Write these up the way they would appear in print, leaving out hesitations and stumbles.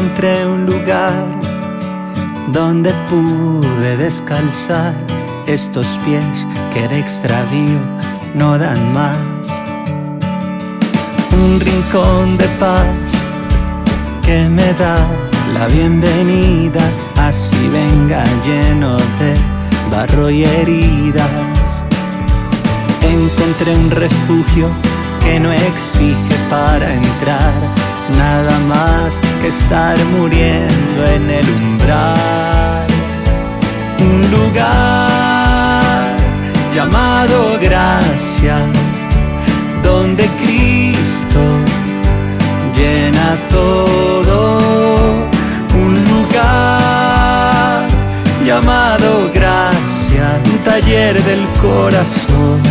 encontré un lugar donde pude descalzar estos pies que de extravío no dan más. Un rincón de paz que me da la bienvenida, así venga lleno de barro y heridas. Encontré un refugio que no exige para entrar nada más que estar muriendo en el umbral. Un lugar llamado gracia, donde Cristo llena todo. Un lugar llamado gracia, un taller del corazón,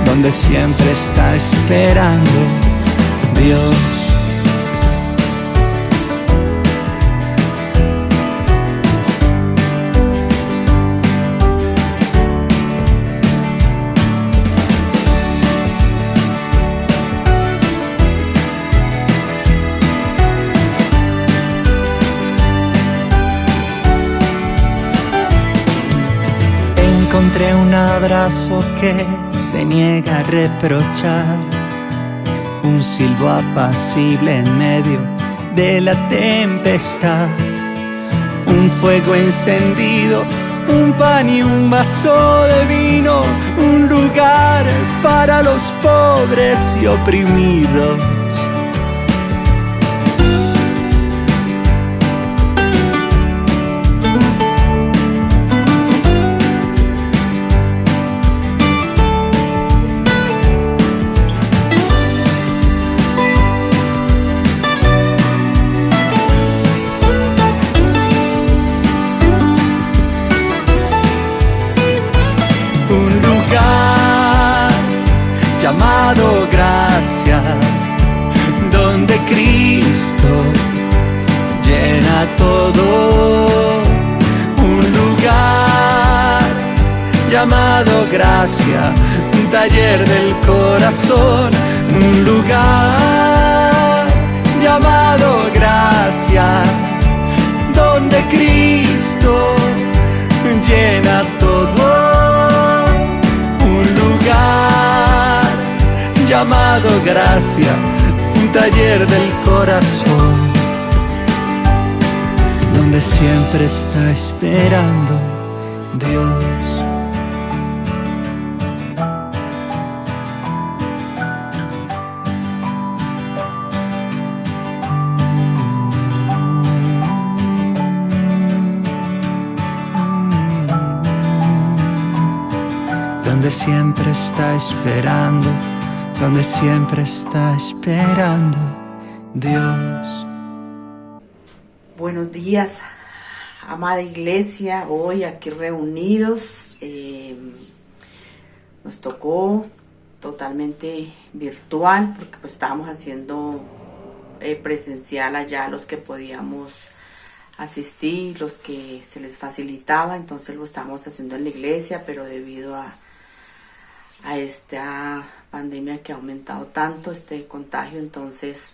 donde siempre está esperando Dios. Encontré un abrazo que se niega a reprochar, un silbo apacible en medio de la tempestad, un fuego encendido, un pan y un vaso de vino, un lugar para los pobres y oprimidos. Llamado gracia, donde Cristo llena todo. Un lugar llamado gracia, un taller del corazón. Un lugar llamado gracia, donde Cristo llena todo. Un lugar llamado gracia, un taller del corazón, donde siempre está esperando Dios. Donde siempre está esperando, donde siempre está esperando Dios. Buenos días, amada iglesia, hoy aquí reunidos. Nos tocó totalmente virtual porque pues estábamos haciendo presencial allá los que podíamos asistir, los que se les facilitaba, entonces lo estábamos haciendo en la iglesia, pero debido a esta pandemia que ha aumentado tanto este contagio, entonces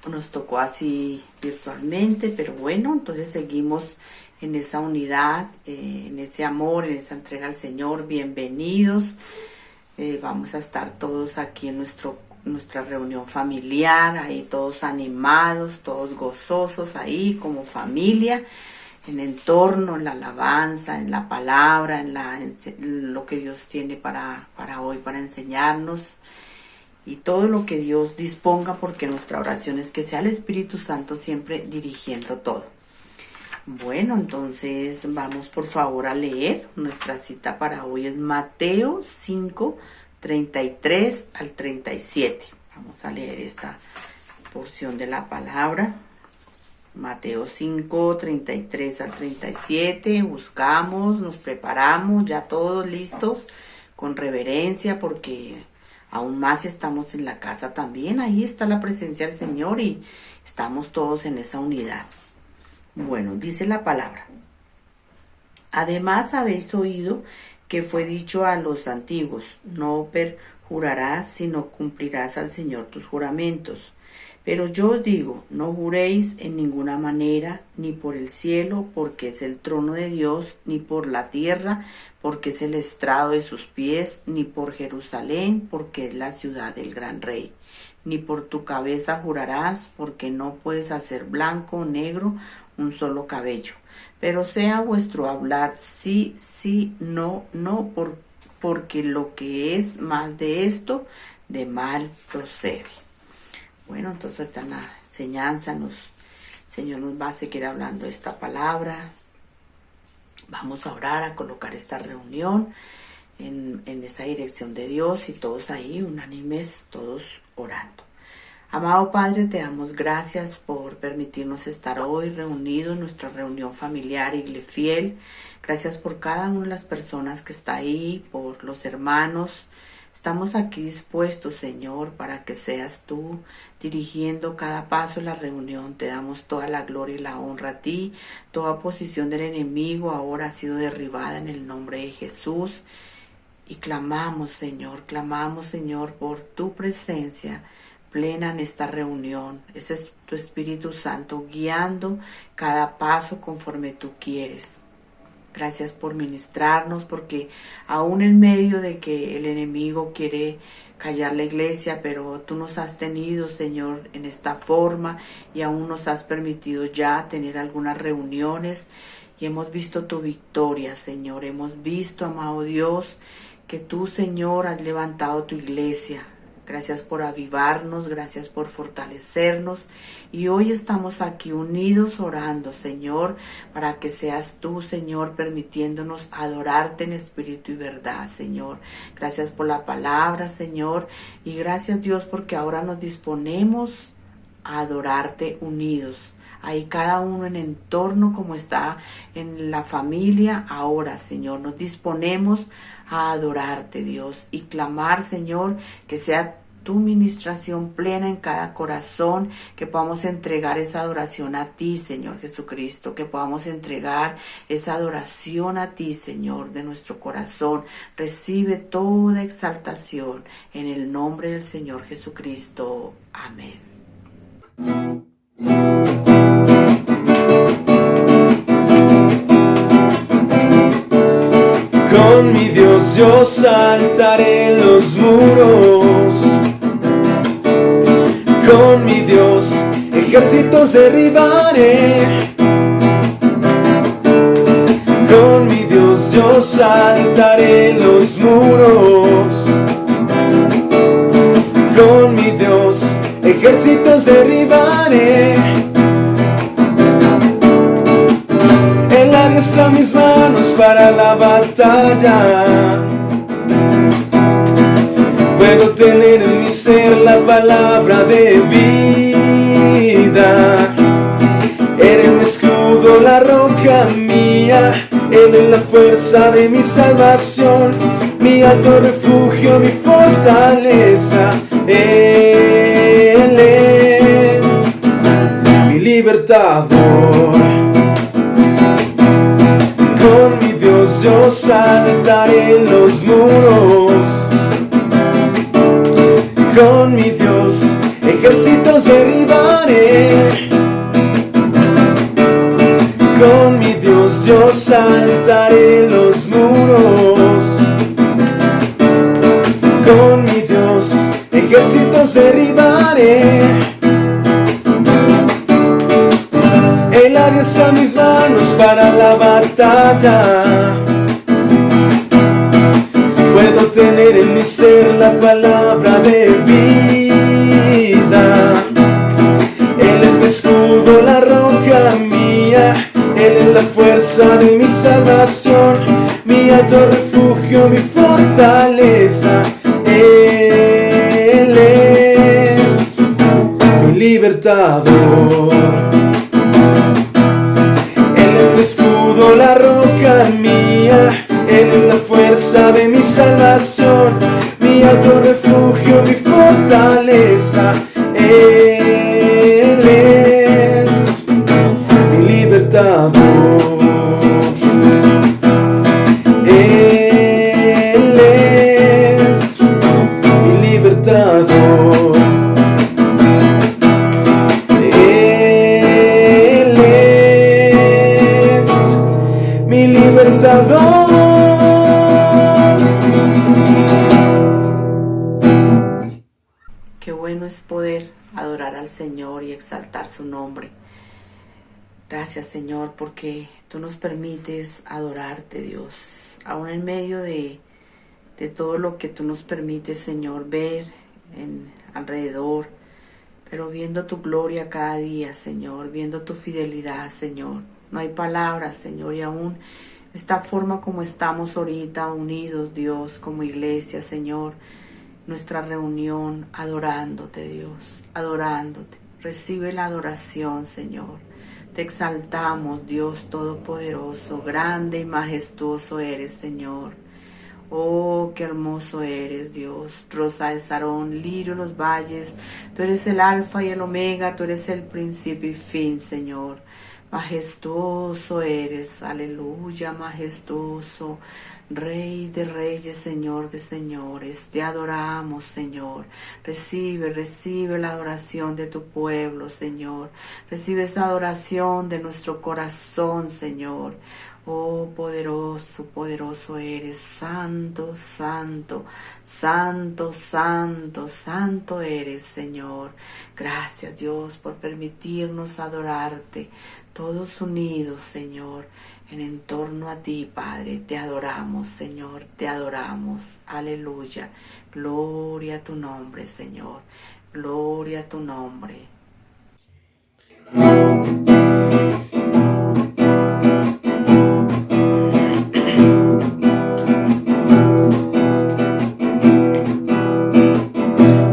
nos tocó así virtualmente, pero bueno, entonces seguimos en esa unidad, en ese amor, en esa entrega al Señor. Bienvenidos. Vamos a estar todos aquí en nuestra reunión familiar, ahí todos animados, todos gozosos ahí como familia, en entorno, en la alabanza, en la palabra, en lo que Dios tiene para hoy, para enseñarnos, y todo lo que Dios disponga, porque nuestra oración es que sea el Espíritu Santo siempre dirigiendo todo. Bueno, entonces vamos por favor a leer. Nuestra cita para hoy es Mateo 5, 33 al 37. Vamos a leer esta porción de la palabra. Mateo 5, 33 al 37, buscamos, nos preparamos, ya todos listos, con reverencia, porque aún más si estamos en la casa también, ahí está la presencia del Señor y estamos todos en esa unidad. Bueno, dice la palabra: además habéis oído que fue dicho a los antiguos, no perjurarás, sino cumplirás al Señor tus juramentos. Pero yo os digo, no juréis en ninguna manera, ni por el cielo, porque es el trono de Dios, ni por la tierra, porque es el estrado de sus pies, ni por Jerusalén, porque es la ciudad del gran rey. Ni por tu cabeza jurarás, porque no puedes hacer blanco o negro un solo cabello. Pero sea vuestro hablar sí, sí, no, no, porque lo que es más de esto, de mal procede. Bueno, entonces ahorita en la enseñanza el Señor nos va a seguir hablando de esta palabra. Vamos a orar, a colocar esta reunión en esa dirección de Dios y todos ahí unánimes, todos orando. Amado Padre, te damos gracias por permitirnos estar hoy reunidos en nuestra reunión familiar Iglesia Fiel. Gracias por cada una de las personas que está ahí, por los hermanos. Estamos aquí dispuestos, Señor, para que seas tú dirigiendo cada paso de la reunión. Te damos toda la gloria y la honra a ti. Toda posición del enemigo ahora ha sido derribada en el nombre de Jesús. Y clamamos, Señor, por tu presencia plena en esta reunión. Ese es tu Espíritu Santo guiando cada paso conforme tú quieres. Gracias por ministrarnos, porque aún en medio de que el enemigo quiere callar la iglesia, pero tú nos has tenido, Señor, en esta forma y aún nos has permitido ya tener algunas reuniones y hemos visto tu victoria, Señor. Hemos visto, amado Dios, que tú, Señor, has levantado tu iglesia. Gracias por avivarnos, gracias por fortalecernos. Y hoy estamos aquí unidos orando, Señor, para que seas tú, Señor, permitiéndonos adorarte en espíritu y verdad, Señor. Gracias por la palabra, Señor. Y gracias, Dios, porque ahora nos disponemos a adorarte unidos. Ahí cada uno en entorno como está en la familia ahora, Señor. Nos disponemos a adorarte, Dios, y clamar, Señor, que sea tu ministración plena en cada corazón, que podamos entregar esa adoración a ti, Señor Jesucristo, que podamos entregar esa adoración a ti, Señor, de nuestro corazón. Recibe toda exaltación en el nombre del Señor Jesucristo. Amén. Con mi Dios yo saltaré los muros. Con mi Dios ejércitos derribaré. Con mi Dios yo saltaré los muros. Con mi Dios ejércitos derribaré. Él adiestra mis manos para la batalla. Puedo tener en mi ser la palabra de vida. Eres mi escudo, la roca mía. Él es la fuerza de mi salvación, mi alto refugio, mi fortaleza. Él es mi libertador. Con mi Dios yo saltaré los muros. Con mi Dios ejércitos derribaré. Con mi Dios yo saltaré los muros. Con mi Dios ejércitos derribaré. Él adiestra mis manos para la batalla. Puedo tener en mi ser la palabra de vida. Él es mi escudo, la roca mía. Él es la fuerza de mi salvación, mi alto refugio, mi fortaleza. Él es mi libertador. Él es mi escudo, la roca mía. Él es la fuerza de mi salvación, mi alto refugio, mi fortaleza. Él es mi libertador. Él es mi libertador. Libertador. Qué bueno es poder adorar al Señor y exaltar su nombre. Gracias, Señor, porque tú nos permites adorarte, Dios, aún en medio de todo lo que tú nos permites, Señor, ver alrededor, pero viendo tu gloria cada día, Señor, viendo tu fidelidad, Señor. No hay palabras, Señor, y aún esta forma como estamos ahorita unidos, Dios, como iglesia, Señor, nuestra reunión adorándote, Dios, adorándote. Recibe la adoración, Señor. Te exaltamos, Dios Todopoderoso, grande y majestuoso eres, Señor. Oh, qué hermoso eres, Dios, rosa de Sarón, lirio en los valles. Tú eres el alfa y el omega, tú eres el principio y fin, Señor. Majestuoso eres, aleluya, majestuoso, Rey de reyes, Señor de señores. Te adoramos, Señor. Recibe la adoración de tu pueblo, Señor. Recibe esa adoración de nuestro corazón, Señor. Oh, poderoso, poderoso eres, santo, santo, santo, santo, santo eres, Señor. Gracias, Dios, por permitirnos adorarte, todos unidos, Señor, en torno a ti, Padre. Te adoramos, Señor, te adoramos. Aleluya. Gloria a tu nombre, Señor. Gloria a tu nombre.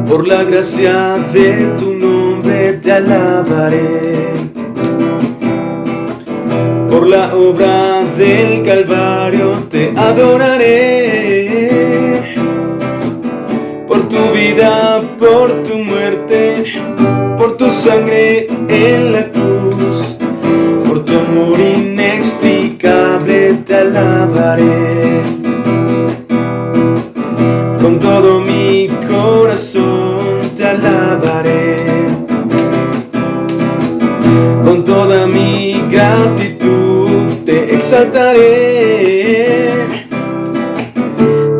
Por la gracia de tu nombre te alabaré, por la obra del Calvario te adoraré, por tu vida, por tu muerte, por tu sangre en la cruz, por tu amor inexplicable te alabaré. Con todo mi corazón te alabaré, con toda mi gratitud te exaltaré,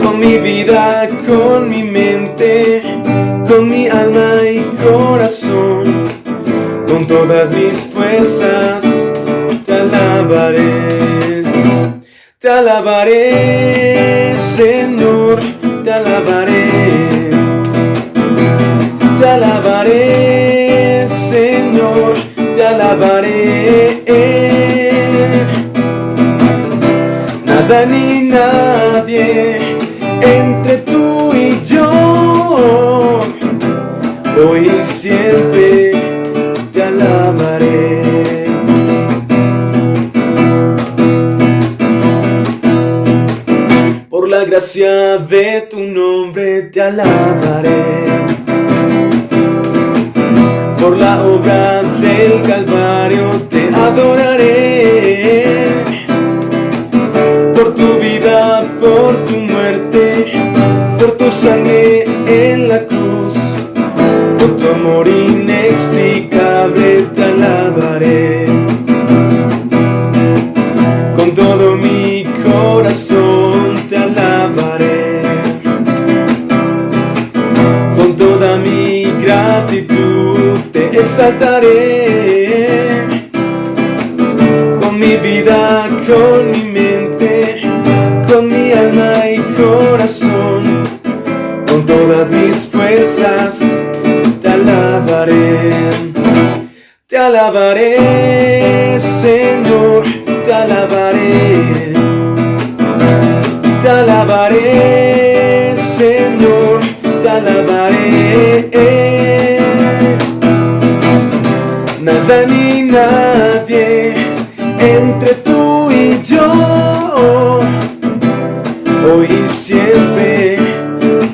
con mi vida, con mi mente, con mi alma y corazón, con todas mis fuerzas te alabaré. Te alabaré, Señor, te alabaré, te alabaré, Señor, te alabaré. Nada ni nadie entre tú y yo, hoy y siempre te alabaré. Por la gracia de tu nombre te alabaré, por la obra del Calvario te adoraré, por tu vida, por tu muerte, por tu sangre en la cruz, por tu amor inexplicable te alabaré. Con todo mi corazón te alabaré, con toda mi gratitud te exaltaré, con mi vida, con mi mente, con mi alma y corazón, con todas mis fuerzas te alabaré. Te alabaré, Señor, te alabaré, te alabaré, Señor, te alabaré. Nada ni nadie entre tú y yo, hoy y siempre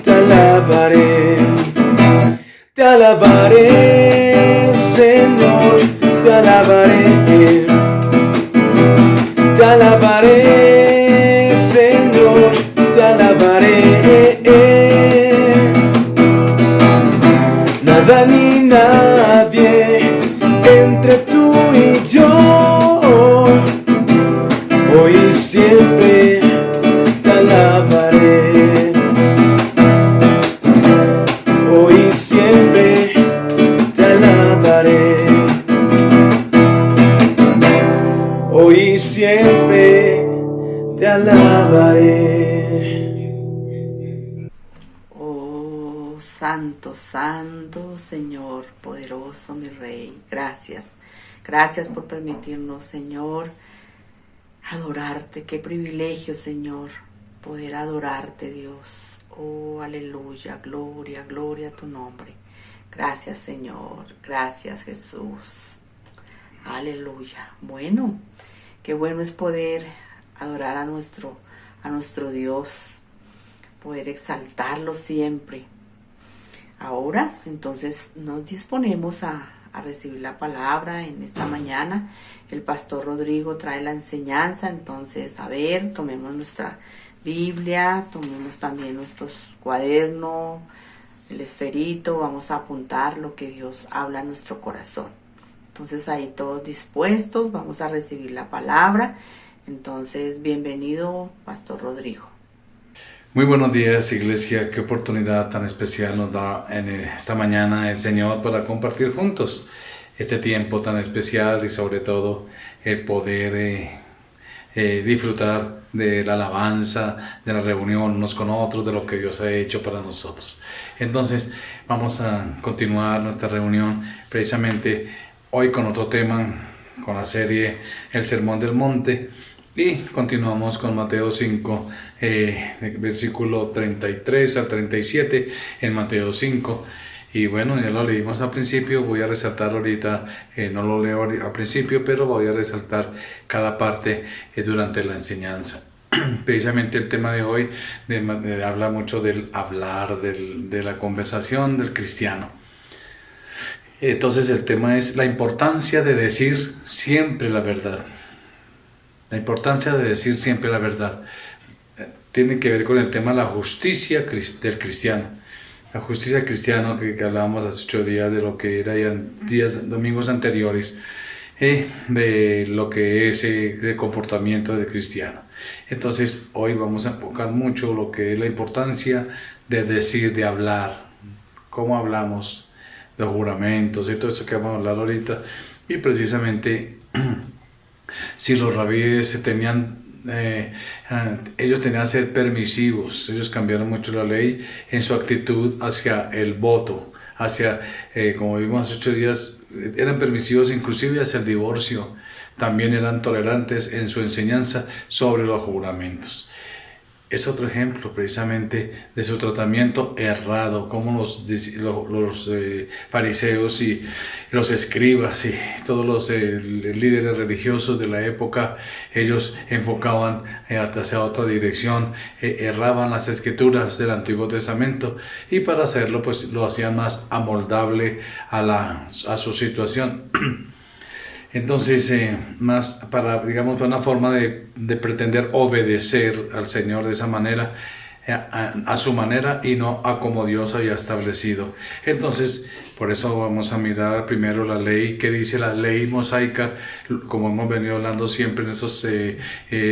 te alabaré. Te alabaré, Señor, te alabaré, te alabaré, Señor, te alabaré. Nada ni nadie entre tú y yo, hoy y siempre hoy y siempre te alabaré. Oh, santo, santo Señor, poderoso mi Rey, gracias. Gracias por permitirnos, Señor, adorarte. Qué privilegio, Señor, poder adorarte, Dios. Oh, aleluya, gloria, gloria a tu nombre. Gracias, Señor. Gracias, Jesús. Aleluya. Bueno, qué bueno es poder adorar a nuestro Dios, poder exaltarlo siempre. Ahora, entonces, nos disponemos a recibir la palabra en esta mañana. El pastor Rodrigo trae la enseñanza, entonces, a ver, tomemos nuestra Biblia, tomemos también nuestros cuadernos, el esferito, vamos a apuntar lo que Dios habla en nuestro corazón. Entonces, ahí todos dispuestos, vamos a recibir la palabra. Entonces, bienvenido, pastor Rodrigo. Muy buenos días, iglesia. Qué oportunidad tan especial nos da en esta mañana el Señor para compartir juntos este tiempo tan especial y sobre todo el poder disfrutar de la alabanza, de la reunión unos con otros, de lo que Dios ha hecho para nosotros. Entonces vamos a continuar nuestra reunión precisamente hoy con otro tema, con la serie El Sermón del Monte. Y continuamos con Mateo 5, versículo 33 al 37 en Mateo 5. Y bueno, ya lo leímos al principio, voy a resaltar ahorita, no lo leo al principio, pero voy a resaltar cada parte durante la enseñanza. Precisamente el tema de hoy habla mucho del hablar, de la conversación del cristiano. Entonces el tema es la importancia de decir siempre la verdad. La importancia de decir siempre la verdad tiene que ver con el tema de la justicia del cristiano. La justicia cristiana que hablábamos hace 8 días de lo que era ya domingos anteriores, de lo que es el comportamiento del cristiano. Entonces hoy vamos a enfocar mucho lo que es la importancia de decir, de hablar, cómo hablamos, de juramentos y todo eso que vamos a hablar ahorita. Y precisamente si los rabíes ellos tenían que ser permisivos, ellos cambiaron mucho la ley en su actitud hacia el voto, hacia, como vimos hace 8 días, eran permisivos inclusive hacia el divorcio, también eran tolerantes en su enseñanza sobre los juramentos. Es otro ejemplo precisamente de su tratamiento errado, como los fariseos y los escribas y todos los líderes religiosos de la época, ellos enfocaban hacia otra dirección, erraban las escrituras del Antiguo Testamento y para hacerlo pues lo hacían más amoldable a su situación. Entonces, más para, digamos, una forma de pretender obedecer al Señor de esa manera, a su manera y no a como Dios había establecido. Entonces, por eso vamos a mirar primero la ley, que dice la ley mosaica, como hemos venido hablando siempre en estos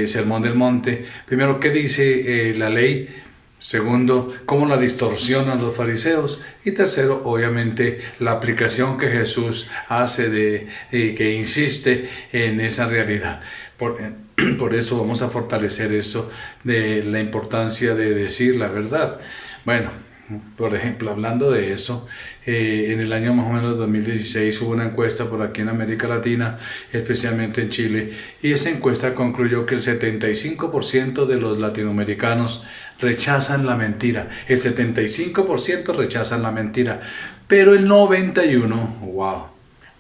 Sermón del Monte. Primero, ¿qué dice la ley? Segundo, cómo la distorsionan los fariseos. Y tercero, obviamente, la aplicación que Jesús hace que insiste en esa realidad. Por eso vamos a fortalecer eso de la importancia de decir la verdad. Bueno, por ejemplo, hablando de eso, en el año más o menos 2016 hubo una encuesta por aquí en América Latina, especialmente en Chile, y esa encuesta concluyó que el 75% de los latinoamericanos rechazan la mentira. El 75% rechazan la mentira, pero el 91%,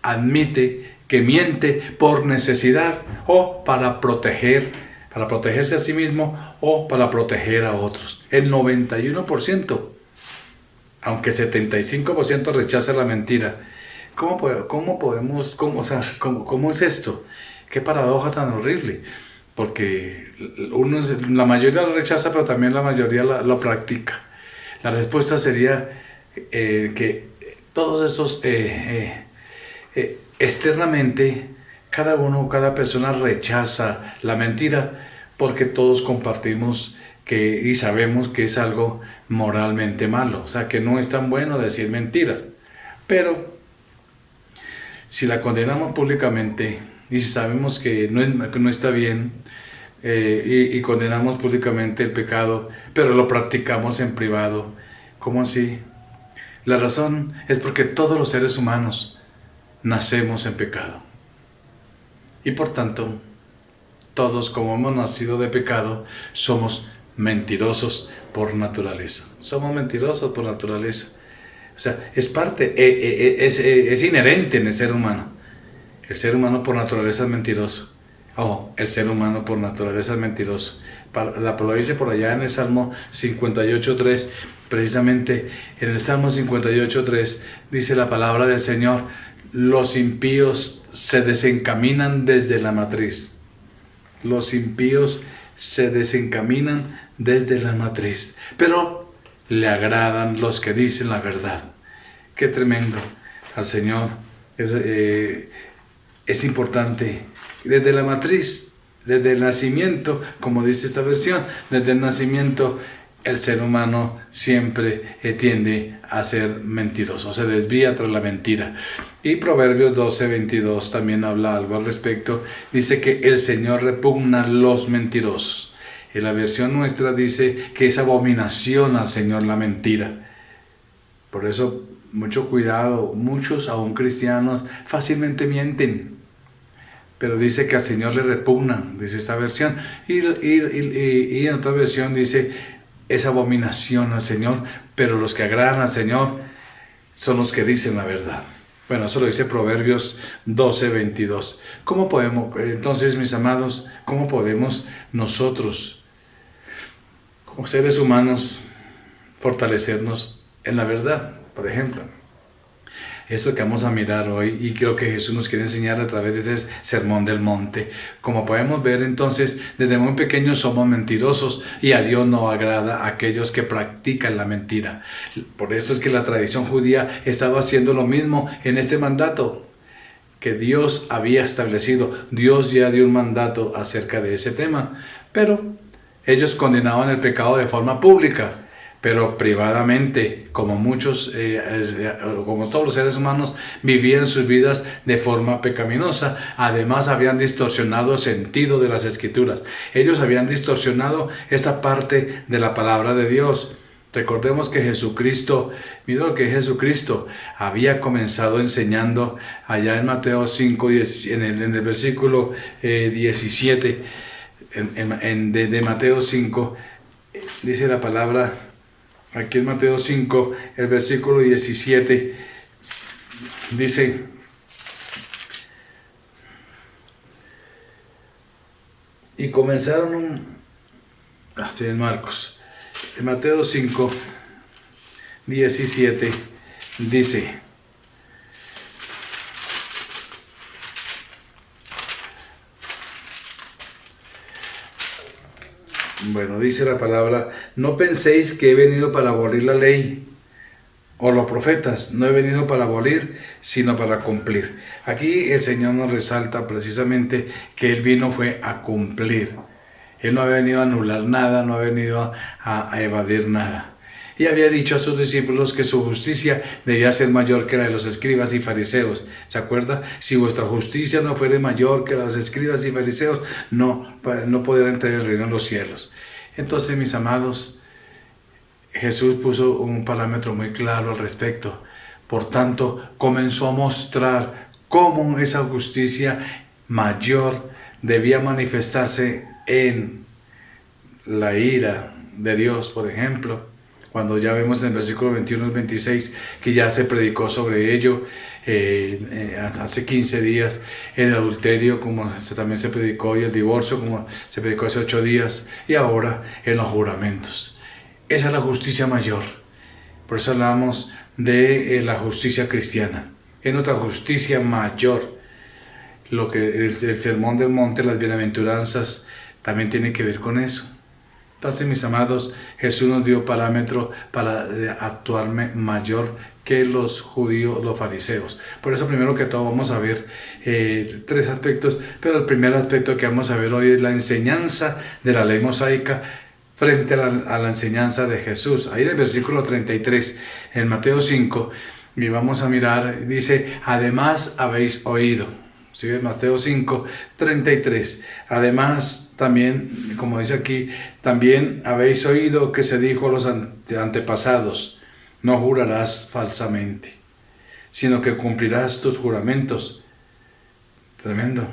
admite que miente por necesidad o para protegerse a sí mismo o para proteger a otros. El 91%, aunque 75% rechaza la mentira. ¿Cómo es esto? Qué paradoja tan horrible. Porque la mayoría lo rechaza, pero también la mayoría lo practica. La respuesta sería que todos estos, externamente, cada persona rechaza la mentira porque todos compartimos y sabemos que es algo moralmente malo. O sea, que no es tan bueno decir mentiras. Pero si la condenamos públicamente, Y si sabemos que no está bien, y condenamos públicamente el pecado, pero lo practicamos en privado, ¿cómo así? La razón es porque todos los seres humanos nacemos en pecado. Y por tanto, todos, como hemos nacido de pecado, somos mentirosos por naturaleza. Somos mentirosos por naturaleza. O sea, es parte, es inherente en el ser humano. El ser humano por naturaleza es mentiroso. El ser humano por naturaleza es mentiroso. Lo dice por allá en el Salmo 58.3, precisamente en el Salmo 58.3 dice la palabra del Señor: los impíos se desencaminan desde la matriz. Los impíos se desencaminan desde la matriz, pero le agradan los que dicen la verdad. Qué tremendo. Al Señor es importante. Desde la matriz, desde el nacimiento, como dice esta versión, desde el nacimiento el ser humano siempre tiende a ser mentiroso, se desvía tras la mentira. Y Proverbios 12:22 también habla algo al respecto. Dice que el Señor repugna los mentirosos. En la versión nuestra dice que es abominación al Señor la mentira. Por eso, mucho cuidado, muchos aún cristianos fácilmente mienten. Pero dice que al Señor le repugna, dice esta versión. Y en otra versión dice, es abominación al Señor, pero los que agradan al Señor son los que dicen la verdad. Bueno, eso lo dice Proverbios 12:22. ¿Cómo podemos, entonces, mis amados, cómo podemos nosotros, como seres humanos, fortalecernos en la verdad? Por ejemplo, esto que vamos a mirar hoy, y creo que Jesús nos quiere enseñar a través de ese sermón del monte. Como podemos ver, entonces, desde muy pequeños somos mentirosos y a Dios no agrada a aquellos que practican la mentira. Por eso es que la tradición judía estaba haciendo lo mismo en este mandato que Dios había establecido. Dios ya dio un mandato acerca de ese tema, pero ellos condenaban el pecado de forma pública. Pero privadamente, como muchos, como todos los seres humanos, vivían sus vidas de forma pecaminosa. Además, habían distorsionado el sentido de las Escrituras. Ellos habían distorsionado esta parte de la palabra de Dios. Recordemos que Jesucristo, mira lo que Jesucristo había comenzado enseñando allá en Mateo 5, en el versículo 17 de Mateo 5, dice la palabra. Aquí en Mateo 5, el versículo 17, dice: y comenzaron en Marcos, en Mateo 5, 17, dice: bueno, dice la palabra: no penséis que he venido para abolir la ley o los profetas. No he venido para abolir, sino para cumplir. Aquí el Señor nos resalta precisamente que Él vino fue a cumplir. Él no ha venido a anular nada, no ha venido a evadir nada. Y había dicho a sus discípulos que su justicia debía ser mayor que la de los escribas y fariseos. ¿Se acuerda? Si vuestra justicia no fuere mayor que la de los escribas y fariseos, no podrá entrar en el reino de los cielos. Entonces, mis amados, Jesús puso un parámetro muy claro al respecto. Por tanto, comenzó a mostrar cómo esa justicia mayor debía manifestarse en la ira de Dios, por ejemplo. Cuando ya vemos en el versículo 21 al 26 que ya se predicó sobre ello hace 15 días, el adulterio como también se predicó, y el divorcio como se predicó hace 8 días, y ahora en los juramentos. Esa es la justicia mayor. Por eso hablamos de la justicia cristiana. Es nuestra justicia mayor. Lo que el sermón del monte, las bienaventuranzas, también tiene que ver con eso. Entonces, mis amados, Jesús nos dio parámetro para actuar mayor que los judíos, los fariseos. Por eso, primero que todo, vamos a ver 3 aspectos, pero el primer aspecto que vamos a ver hoy es la enseñanza de la ley mosaica frente a la enseñanza de Jesús. Ahí en el versículo 33, en Mateo 5, y vamos a mirar, dice: además habéis oído. O ¿Sí ves? Mateo 5, 33. Además, también, como dice aquí, también habéis oído que se dijo a los antepasados, no jurarás falsamente, sino que cumplirás tus juramentos. Tremendo.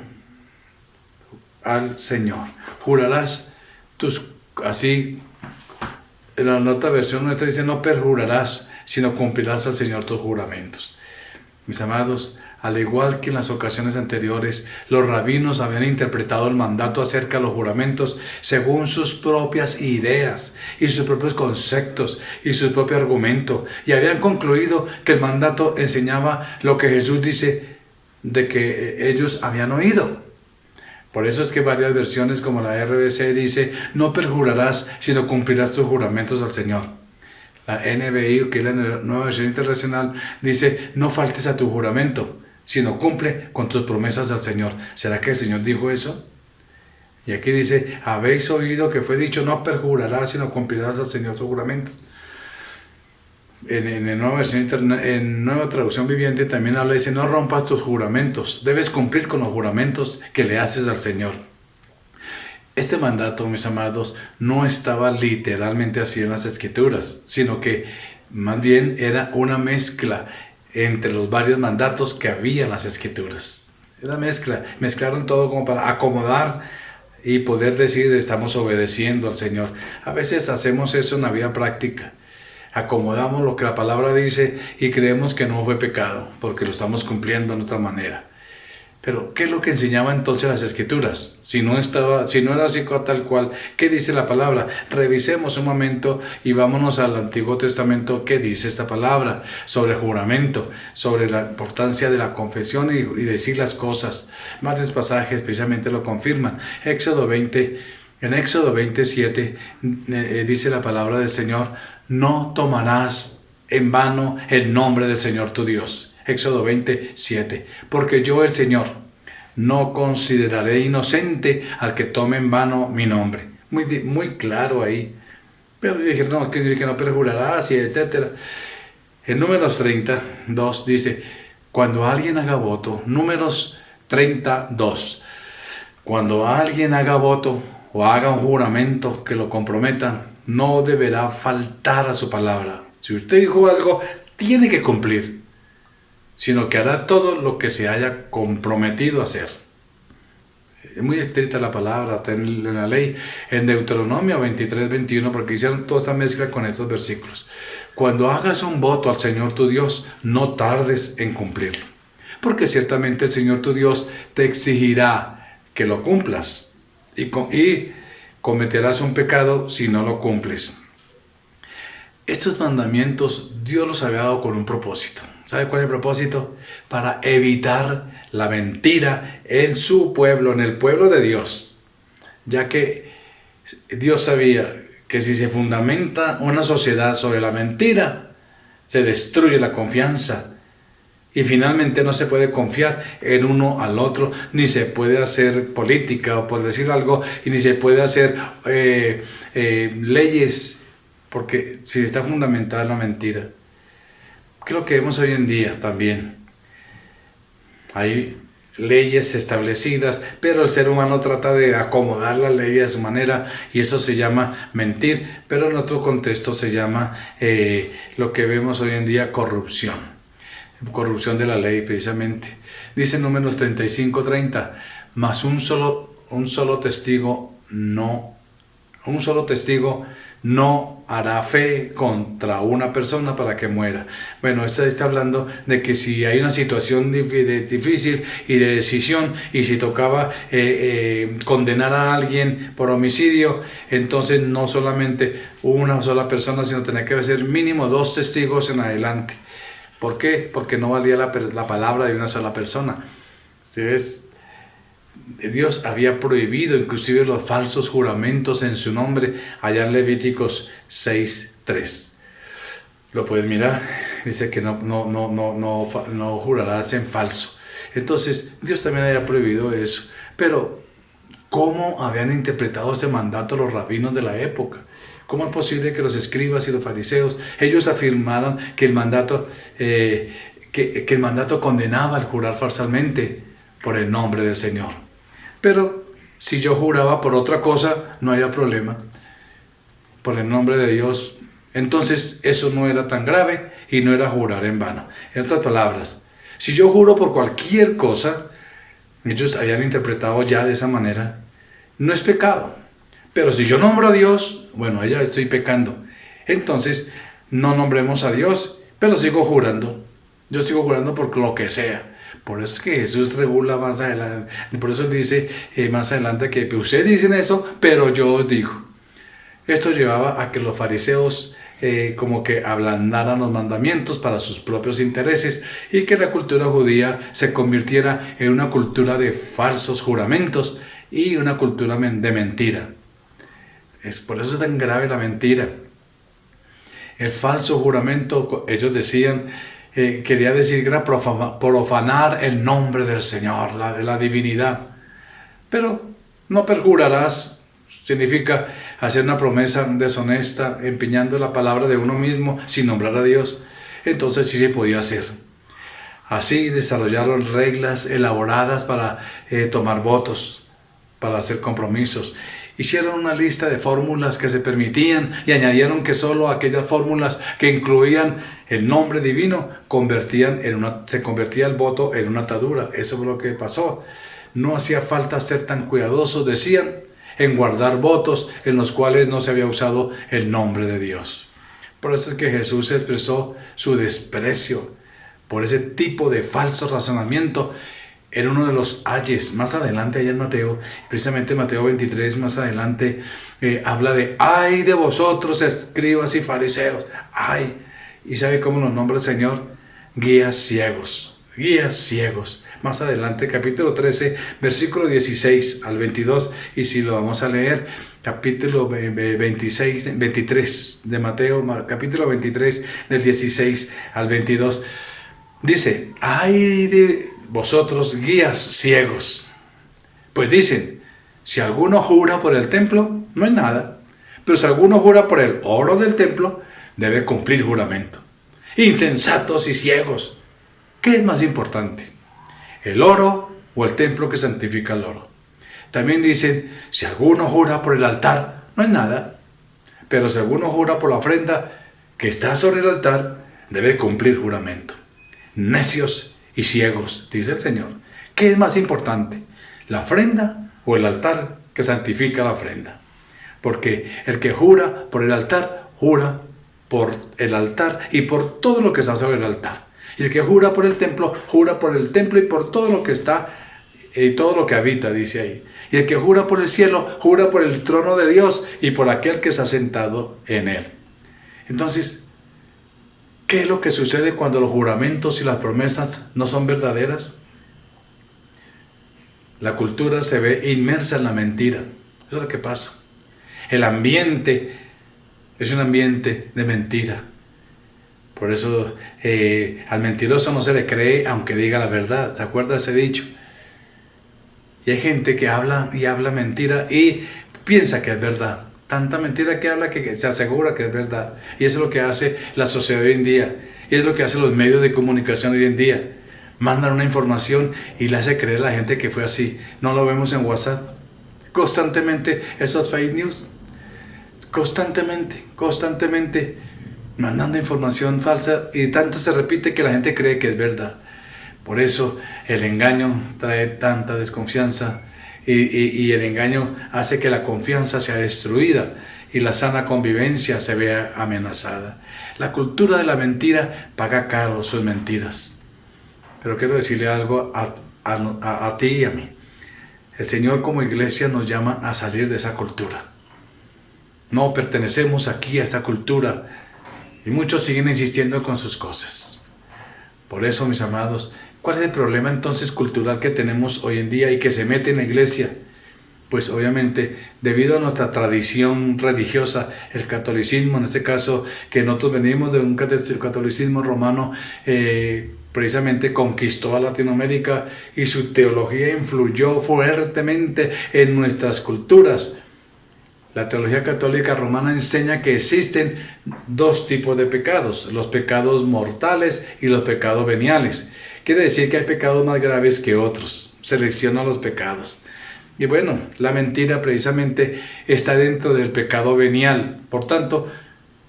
Al Señor. Jurarás así, en la otra versión nuestra dice, no perjurarás, sino cumplirás al Señor tus juramentos. Mis amados, al igual que en las ocasiones anteriores, los rabinos habían interpretado el mandato acerca de los juramentos según sus propias ideas y sus propios conceptos y su propio argumento, y habían concluido que el mandato enseñaba lo que Jesús dice de que ellos habían oído. Por eso es que varias versiones como la RBC dice, no perjurarás, sino cumplirás tus juramentos al Señor. La NBI, que es la Nueva Versión Internacional, dice, no faltes a tu juramento, sino cumple con tus promesas al Señor. ¿Será que el Señor dijo eso? Y aquí dice, habéis oído que fue dicho, no perjurarás, sino cumplirás al Señor tu juramento. En Nueva Traducción Viviente también habla, dice, no rompas tus juramentos, debes cumplir con los juramentos que le haces al Señor. Este mandato, mis amados, no estaba literalmente así en las Escrituras, sino que más bien era una mezcla entre los varios mandatos que había en las Escrituras. Era mezcla, mezclaron todo como para acomodar y poder decir, estamos obedeciendo al Señor. A veces hacemos eso en la vida práctica. Acomodamos lo que la palabra dice y creemos que no fue pecado, porque lo estamos cumpliendo de otra manera. Pero, ¿qué es lo que enseñaba entonces las Escrituras? Si no era así tal cual, ¿qué dice la palabra? Revisemos un momento y vámonos al Antiguo Testamento. ¿Qué dice esta palabra? Sobre el juramento, sobre la importancia de la confesión y decir las cosas. Varios pasajes precisamente lo confirman. En Éxodo 27 dice la palabra del Señor, no tomarás en vano el nombre del Señor tu Dios. Éxodo 27. Porque yo, el Señor, no consideraré inocente al que tome en vano mi nombre. Muy claro ahí. Pero dije, no, que no perjurarás, y etcétera. En Números 32 dice, cuando alguien haga voto, Números 32, cuando alguien haga voto o haga un juramento que lo comprometa, no deberá faltar a su palabra. Si usted dijo algo, tiene que cumplir, sino que hará todo lo que se haya comprometido a hacer. Es muy estricta la palabra en la ley, en Deuteronomio 23, 21, porque hicieron toda esta mezcla con estos versículos. Cuando hagas un voto al Señor tu Dios, no tardes en cumplirlo, porque ciertamente el Señor tu Dios te exigirá que lo cumplas y cometerás un pecado si no lo cumples. Estos mandamientos Dios los había dado con un propósito. ¿Sabe cuál es el propósito? Para evitar la mentira en su pueblo, en el pueblo de Dios. Ya que Dios sabía que si se fundamenta una sociedad sobre la mentira, se destruye la confianza. Y finalmente no se puede confiar en uno al otro, ni se puede hacer política, o por decir algo, y ni se puede hacer leyes, porque si está fundamentada en la mentira. Creo que vemos hoy en día también, hay leyes establecidas, pero el ser humano trata de acomodar la ley a su manera, y eso se llama mentir, pero en otro contexto se llama lo que vemos hoy en día corrupción de la ley precisamente. Dice en Números 35:30, mas un solo testigo no hará fe contra una persona para que muera. Bueno, esto está hablando de que si hay una situación difícil y de decisión, y si tocaba condenar a alguien por homicidio, entonces no solamente una sola persona, sino tenía que ser mínimo 2 testigos en adelante. ¿Por qué? Porque no valía la palabra de una sola persona. ¿Sí ves? Dios había prohibido inclusive los falsos juramentos en su nombre, allá en Levíticos 6:3. Lo puedes mirar, dice que no jurarás en falso. Entonces Dios también había prohibido eso. Pero ¿cómo habían interpretado ese mandato los rabinos de la época? ¿Cómo es posible que los escribas y los fariseos, ellos afirmaran que el mandato condenaba el jurar falsamente? por el nombre del Señor. Pero si yo juraba por otra cosa, no había problema. Por el nombre de Dios, entonces eso no era tan grave y no era jurar en vano. En otras palabras, si yo juro por cualquier cosa, ellos habían interpretado ya de esa manera, no es pecado. Pero si yo nombro a Dios, bueno, ya estoy pecando. Entonces, no nombremos a Dios, pero sigo jurando. Yo sigo jurando por lo que sea. Por eso es que Jesús regula más adelante. Por eso dice más adelante que ustedes dicen eso, pero yo os digo. Esto llevaba a que los fariseos como que ablandaran los mandamientos para sus propios intereses y que la cultura judía se convirtiera en una cultura de falsos juramentos y una cultura de mentira. Por eso es tan grave la mentira. El falso juramento, ellos decían, quería decir que era profanar el nombre del Señor, de la divinidad. Pero no perjurarás significa hacer una promesa deshonesta, empeñando la palabra de uno mismo sin nombrar a Dios. Entonces sí se podía hacer. Así desarrollaron reglas elaboradas para tomar votos, para hacer compromisos. Hicieron una lista de fórmulas que se permitían y añadieron que solo aquellas fórmulas que incluían el nombre divino se convertía el voto en una atadura. Eso fue lo que pasó. No hacía falta ser tan cuidadosos, decían, en guardar votos en los cuales no se había usado el nombre de Dios. Por eso es que Jesús expresó su desprecio por ese tipo de falso razonamiento. Era uno de los ayes. Más adelante, allá en Mateo, precisamente Mateo 23, más adelante, habla de ay de vosotros, escribas y fariseos. Ay. ¿Y sabe cómo nos nombra el Señor? Guías ciegos. Guías ciegos. Más adelante, capítulo 13, versículo 16 al 22. Y si lo vamos a leer, capítulo 23 de Mateo, capítulo 23, del 16 al 22. Dice, ay de vosotros guías ciegos. Pues dicen, si alguno jura por el templo, no es nada. Pero si alguno jura por el oro del templo, debe cumplir juramento. Insensatos y ciegos. ¿Qué es más importante? ¿El oro o el templo que santifica el oro? También dicen, si alguno jura por el altar, no es nada. Pero si alguno jura por la ofrenda que está sobre el altar, debe cumplir juramento. Necios y ciegos, dice el Señor. ¿Qué es más importante? ¿La ofrenda o el altar que santifica la ofrenda? Porque el que jura por el altar, jura por el altar y por todo lo que está sobre el altar. Y el que jura por el templo y por todo lo que está y todo lo que habita, dice ahí. Y el que jura por el cielo, jura por el trono de Dios y por aquel que se ha sentado en él. Entonces, ¿qué es lo que sucede cuando los juramentos y las promesas no son verdaderas? La cultura se ve inmersa en la mentira. Eso es lo que pasa. El ambiente es un ambiente de mentira. Por eso al mentiroso no se le cree aunque diga la verdad. ¿Se acuerda ese dicho? Y hay gente que habla y habla mentira y piensa que es verdad. Tanta mentira que habla que se asegura que es verdad. Y eso es lo que hace la sociedad hoy en día. Y es lo que hacen los medios de comunicación hoy en día. Mandan una información y le hace creer a la gente que fue así. No lo vemos en WhatsApp. Constantemente esos fake news. Constantemente mandando información falsa y tanto se repite que la gente cree que es verdad. Por eso el engaño trae tanta desconfianza y el engaño hace que la confianza sea destruida y la sana convivencia se vea amenazada. La cultura de la mentira paga caro sus mentiras. Pero quiero decirle algo a ti y a mí. El Señor como iglesia nos llama a salir de esa cultura. No pertenecemos aquí a esa cultura y muchos siguen insistiendo con sus cosas. Por eso, mis amados, ¿cuál es el problema entonces cultural que tenemos hoy en día y que se mete en la iglesia? Pues obviamente, debido a nuestra tradición religiosa, el catolicismo, en este caso, que nosotros venimos de un catolicismo romano, precisamente conquistó a Latinoamérica y su teología influyó fuertemente en nuestras culturas. La teología católica romana enseña que existen dos tipos de pecados, los pecados mortales y los pecados veniales. Quiere decir que hay pecados más graves que otros, selecciona los pecados. Y bueno, la mentira precisamente está dentro del pecado venial. Por tanto,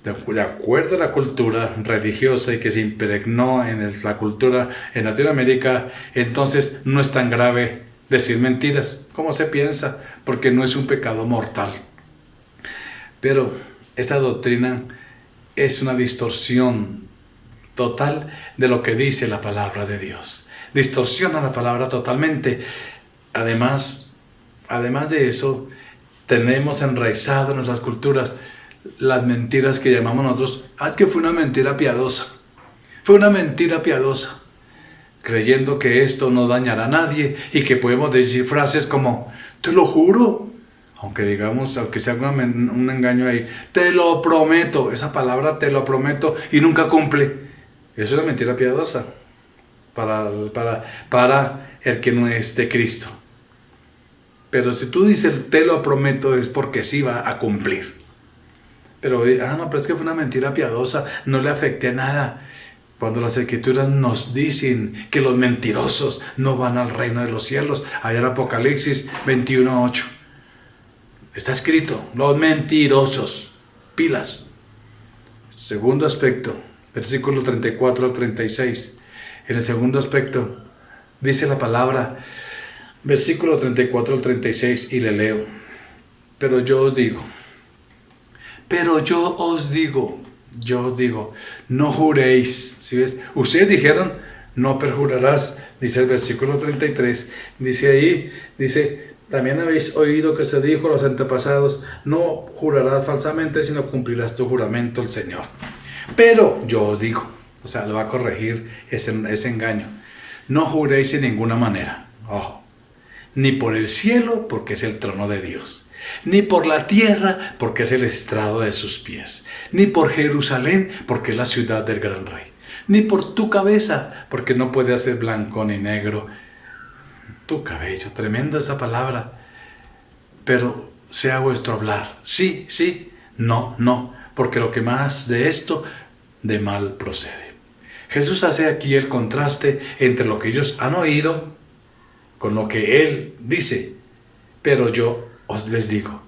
de acuerdo a la cultura religiosa y que se impregnó en la cultura en Latinoamérica, entonces no es tan grave decir mentiras como se piensa, porque no es un pecado mortal. Pero esta doctrina es una distorsión total de lo que dice la palabra de Dios. Distorsiona la palabra totalmente. Además de eso, tenemos enraizado en nuestras culturas las mentiras que llamamos nosotros, es que fue una mentira piadosa. Fue una mentira piadosa. Creyendo que esto no dañará a nadie y que podemos decir frases como, te lo juro, aunque sea un engaño ahí, te lo prometo, esa palabra te lo prometo y nunca cumple. Eso es una mentira piadosa para el que no es de Cristo. Pero si tú dices te lo prometo es porque sí va a cumplir. Pero pero es que fue una mentira piadosa, no le afecté nada. Cuando las Escrituras nos dicen que los mentirosos no van al reino de los cielos, allá en Apocalipsis 21:8. Está escrito, los mentirosos, pilas. Segundo aspecto, versículo 34 al 36. En el segundo aspecto, dice la palabra, versículo 34 al 36, y le leo. Pero yo os digo, no juréis. ¿Sí ves? Ustedes dijeron, no perjurarás, dice el versículo 33. Dice, también habéis oído que se dijo a los antepasados, no jurarás falsamente, sino cumplirás tu juramento al Señor. Pero yo os digo, o sea, lo va a corregir ese engaño. No juréis en ninguna manera. Ojo. Ni por el cielo, porque es el trono de Dios. Ni por la tierra, porque es el estrado de sus pies. Ni por Jerusalén, porque es la ciudad del gran rey. Ni por tu cabeza, porque no puede ser blanco ni negro. Tu cabello, tremenda esa palabra. Pero sea vuestro hablar. Sí, sí, no, no. Porque lo que más de esto, de mal procede. Jesús hace aquí el contraste entre lo que ellos han oído con lo que Él dice. Pero yo os les digo,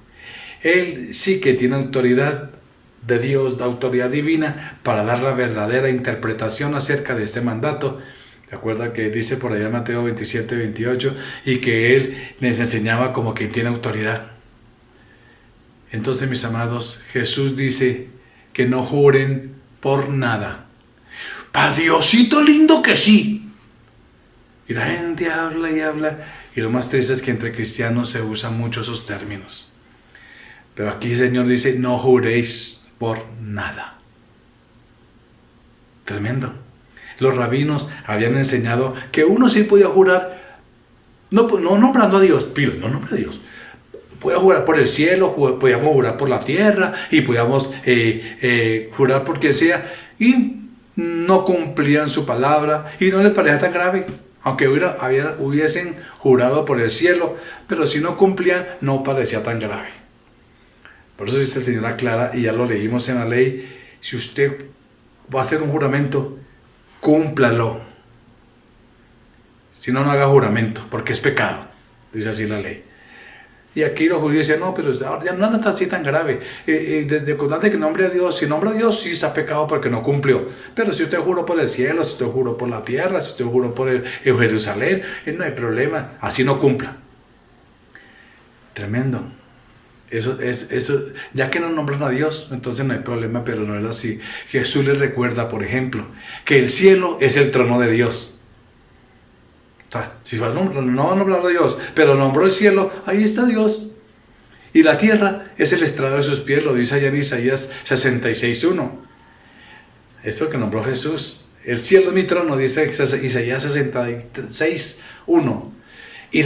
Él sí que tiene autoridad de Dios, de autoridad divina, para dar la verdadera interpretación acerca de este mandato. ¿Te acuerdas que dice por allá Mateo 27-28? Y que Él les enseñaba como quien tiene autoridad. Entonces, mis amados, Jesús dice que no juren por nada. ¡Pa Diosito lindo que sí! Y la gente habla y habla. Y lo más triste es que entre cristianos se usan mucho esos términos. Pero aquí el Señor dice, no juréis por nada. Tremendo. Los rabinos habían enseñado que uno sí podía jurar, no nombrando a Dios, no nombra a Dios. Podía jurar por el cielo, podíamos jurar por la tierra y podíamos jurar por quien sea. Y no cumplían su palabra y no les parecía tan grave. Aunque hubiesen jurado por el cielo, pero si no cumplían, no parecía tan grave. Por eso dice el Señor aclara, y ya lo leímos en la ley, si usted va a hacer un juramento, cúmplalo. Si no, no haga juramento, porque es pecado, dice así la ley. Y aquí los judíos decían, no, pero ya no está así tan grave. Desde que nombre a Dios, si nombra a Dios, sí está pecado porque no cumplió. Pero si usted juró por el cielo, si usted juró por la tierra, si usted juró por el Jerusalén, no hay problema, así no cumpla. Tremendo. Eso, ya que no nombran a Dios, entonces no hay problema, pero no es así. Jesús les recuerda, por ejemplo, que el cielo es el trono de Dios. Si no va a nombrar a Dios, pero nombró el cielo, ahí está Dios. Y la tierra es el estrado de sus pies, lo dice allá en Isaías 66:1. Esto que nombró Jesús. El cielo es mi trono, dice Isaías 66:1. Y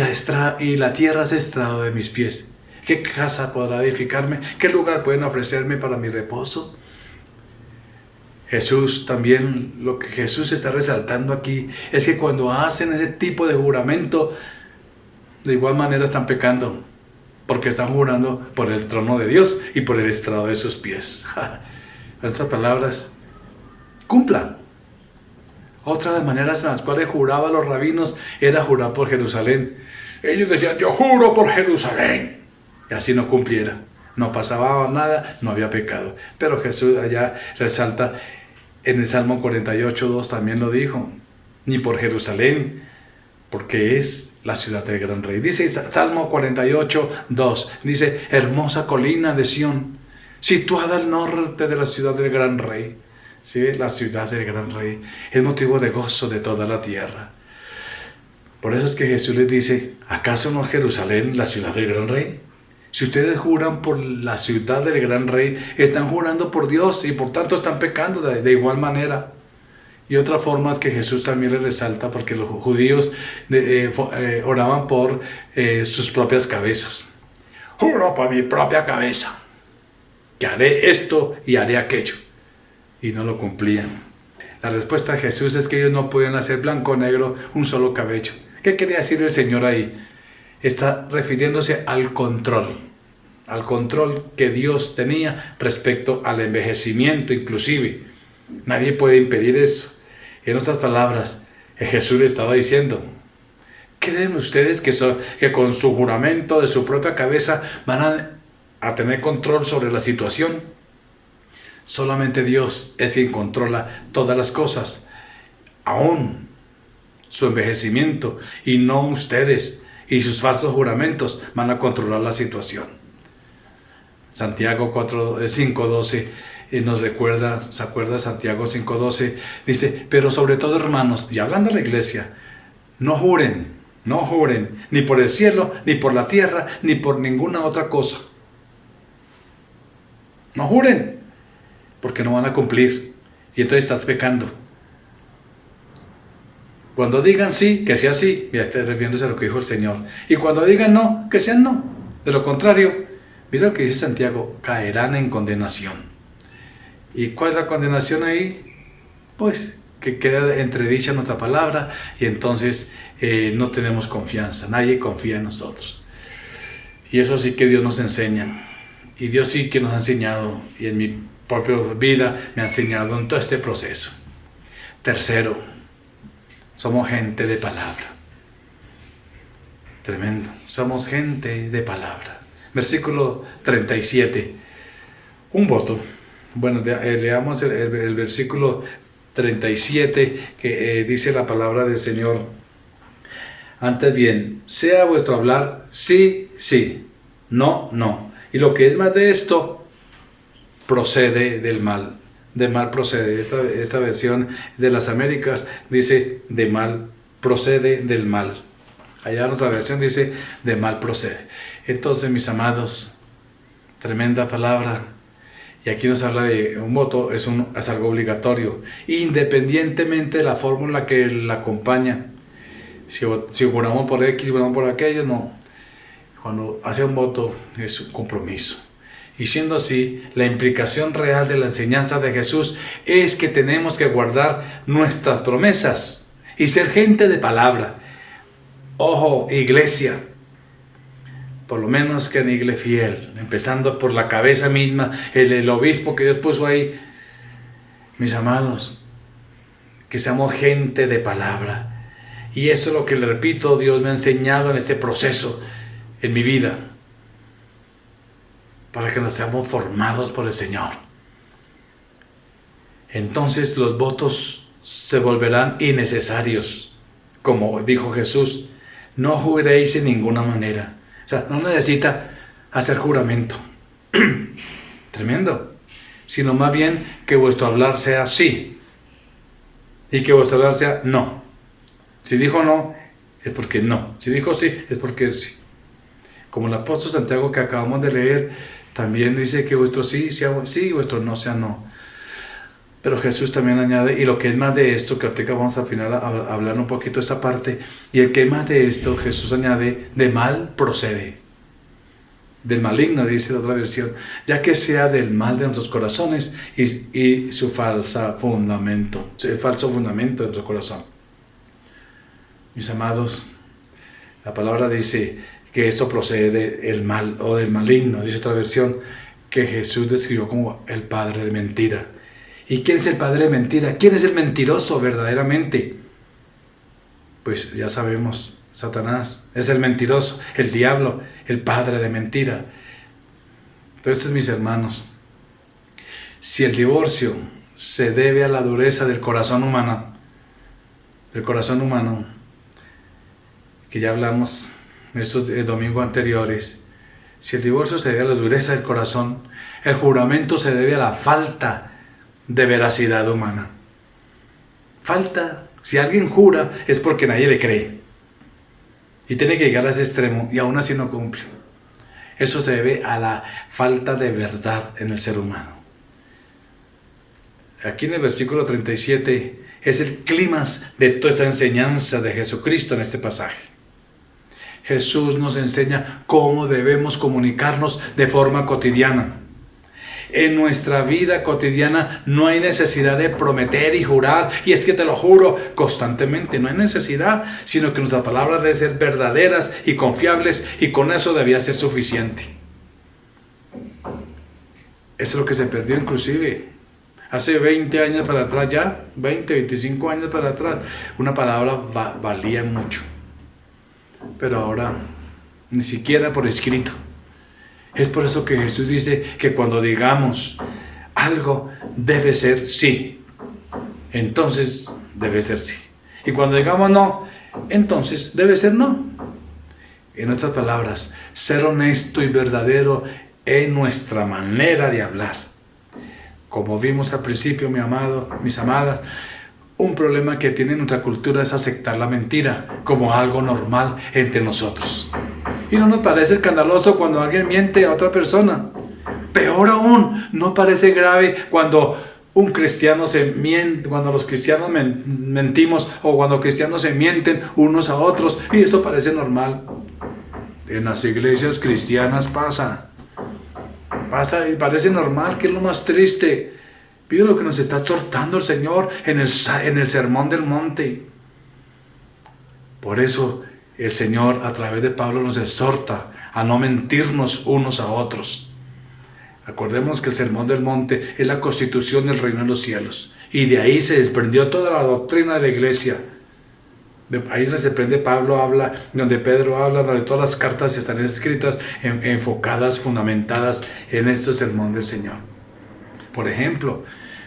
la tierra es el estrado de mis pies. ¿Qué casa podrá edificarme? ¿Qué lugar pueden ofrecerme para mi reposo? Jesús también, lo que Jesús está resaltando aquí es que cuando hacen ese tipo de juramento, de igual manera están pecando, porque están jurando por el trono de Dios y por el estrado de sus pies. En estas palabras, cumpla. Otra de las maneras en las cuales juraban los rabinos era jurar por Jerusalén. Ellos decían, yo juro por Jerusalén. Y así no cumpliera. No pasaba nada, no había pecado. Pero Jesús allá resalta, en el Salmo 48:2 también lo dijo, ni por Jerusalén, porque es la ciudad del gran rey. Dice Salmo 48:2, dice, hermosa colina de Sión, situada al norte de la ciudad del gran rey. ¿Sí? La ciudad del gran rey es motivo de gozo de toda la tierra. Por eso es que Jesús les dice, ¿acaso no es Jerusalén la ciudad del gran rey? Si ustedes juran por la ciudad del gran rey, están jurando por Dios y por tanto están pecando de igual manera. Y otra forma es que Jesús también le resalta, porque los judíos oraban por sus propias cabezas. Juro por mi propia cabeza que haré esto y haré aquello. Y no lo cumplían. La respuesta de Jesús es que ellos no podían hacer blanco o negro un solo cabello. ¿Qué quería decir el Señor ahí? Está refiriéndose al control que Dios tenía respecto al envejecimiento inclusive. Nadie puede impedir eso. En otras palabras, Jesús le estaba diciendo, ¿creen ustedes que con su juramento de su propia cabeza van a tener control sobre la situación? Solamente Dios es quien controla todas las cosas, aún su envejecimiento, y no ustedes y sus falsos juramentos van a controlar la situación. Santiago 5:12 nos recuerda, ¿se acuerda? Santiago 5:12 dice, pero sobre todo, hermanos, y hablando a la iglesia, no juren, ni por el cielo, ni por la tierra, ni por ninguna otra cosa. No juren, porque no van a cumplir, y entonces estás pecando. Cuando digan sí, que sea sí, ya está refiriéndose a lo que dijo el Señor, y cuando digan no, que sean no. De lo contrario, mira lo que dice Santiago, caerán en condenación. ¿Y cuál es la condenación ahí? Pues que queda entredicha nuestra palabra, y entonces no tenemos confianza, nadie confía en nosotros. Y eso sí que Dios nos enseña, y Dios sí que nos ha enseñado, y en mi propia vida me ha enseñado en todo este proceso. Tercero, somos gente de palabra. Tremendo, somos gente de palabra. Versículo 37, un voto. Bueno, leamos el versículo 37 que dice la palabra del Señor. Antes bien, sea vuestro hablar sí, sí, no, no. Y lo que es más de esto, procede del mal. De mal procede. Esta versión de las Américas dice de mal, procede del mal. Allá nuestra versión dice de mal procede. Entonces, mis amados, tremenda palabra. Y aquí nos habla de un voto, es algo obligatorio, independientemente de la fórmula que la acompaña. Si juramos por X, juramos por aquello, no. Cuando hace un voto es un compromiso. Y siendo así, la implicación real de la enseñanza de Jesús es que tenemos que guardar nuestras promesas y ser gente de palabra. Ojo, iglesia, por lo menos que en iglesia fiel, empezando por la cabeza misma, el obispo que Dios puso ahí. Mis amados, que seamos gente de palabra. Y eso es lo que, le repito, Dios me ha enseñado en este proceso, en mi vida, para que nos seamos formados por el Señor. Entonces los votos se volverán innecesarios, como dijo Jesús, no juréis en ninguna manera. O sea, no necesita hacer juramento. Tremendo. Sino más bien que vuestro hablar sea sí. Y que vuestro hablar sea no. Si dijo no, es porque no. Si dijo sí, es porque sí. Como el apóstol Santiago que acabamos de leer, también dice que vuestro sí sea sí y vuestro no sea no. Pero Jesús también añade, y lo que es más de esto, que ahorita vamos al final a hablar un poquito de esta parte, y el que es más de esto, Jesús añade, de mal procede. Del maligno, dice la otra versión, ya que sea del mal de nuestros corazones y su falso fundamento de nuestro corazón. Mis amados, la palabra dice que esto procede del mal o del maligno, dice otra versión, que Jesús describió como el padre de mentira. ¿Y quién es el padre de mentira? ¿Quién es el mentiroso verdaderamente? Pues ya sabemos, Satanás es el mentiroso, el diablo, el padre de mentira. Entonces, mis hermanos, si el divorcio se debe a la dureza del corazón humano, que ya hablamos en estos domingos anteriores, si el divorcio se debe a la dureza del corazón, el juramento se debe a la falta de veracidad humana. Si alguien jura es porque nadie le cree. Y tiene que llegar a ese extremo y aún así no cumple. Eso se debe a la falta de verdad en el ser humano. Aquí en el versículo 37 es el clímax de toda esta enseñanza de Jesucristo en este pasaje. Jesús nos enseña cómo debemos comunicarnos de forma cotidiana. En nuestra vida cotidiana no hay necesidad de prometer y jurar, y es que te lo juro constantemente, no hay necesidad, sino que nuestras palabras deben ser verdaderas y confiables, y con eso debía ser suficiente. Eso es lo que se perdió inclusive hace 20 años para atrás, ya 20, 25 años para atrás, una palabra valía mucho, pero ahora ni siquiera por escrito. Es por eso que Jesús dice que cuando digamos algo debe ser sí, entonces debe ser sí. Y cuando digamos no, entonces debe ser no. En otras palabras, ser honesto y verdadero en nuestra manera de hablar. Como vimos al principio, mis amadas, un problema que tiene nuestra cultura es aceptar la mentira como algo normal entre nosotros. Y no nos parece escandaloso cuando alguien miente a otra persona. Peor aún, no parece grave cuando un cristiano se miente, cuando los cristianos mentimos, o cuando cristianos se mienten unos a otros, y eso parece normal. En las iglesias cristianas pasa y parece normal, que es lo más triste. Mira lo que nos está exhortando el Señor en el Sermón del Monte. Por eso el Señor a través de Pablo nos exhorta a no mentirnos unos a otros. Acordemos que el Sermón del Monte es la constitución del reino de los cielos, y de ahí se desprendió toda la doctrina de la iglesia. Ahí donde se prende Pablo habla, donde Pedro habla, donde todas las cartas están escritas, enfocadas, fundamentadas en este sermón del Señor. Por ejemplo,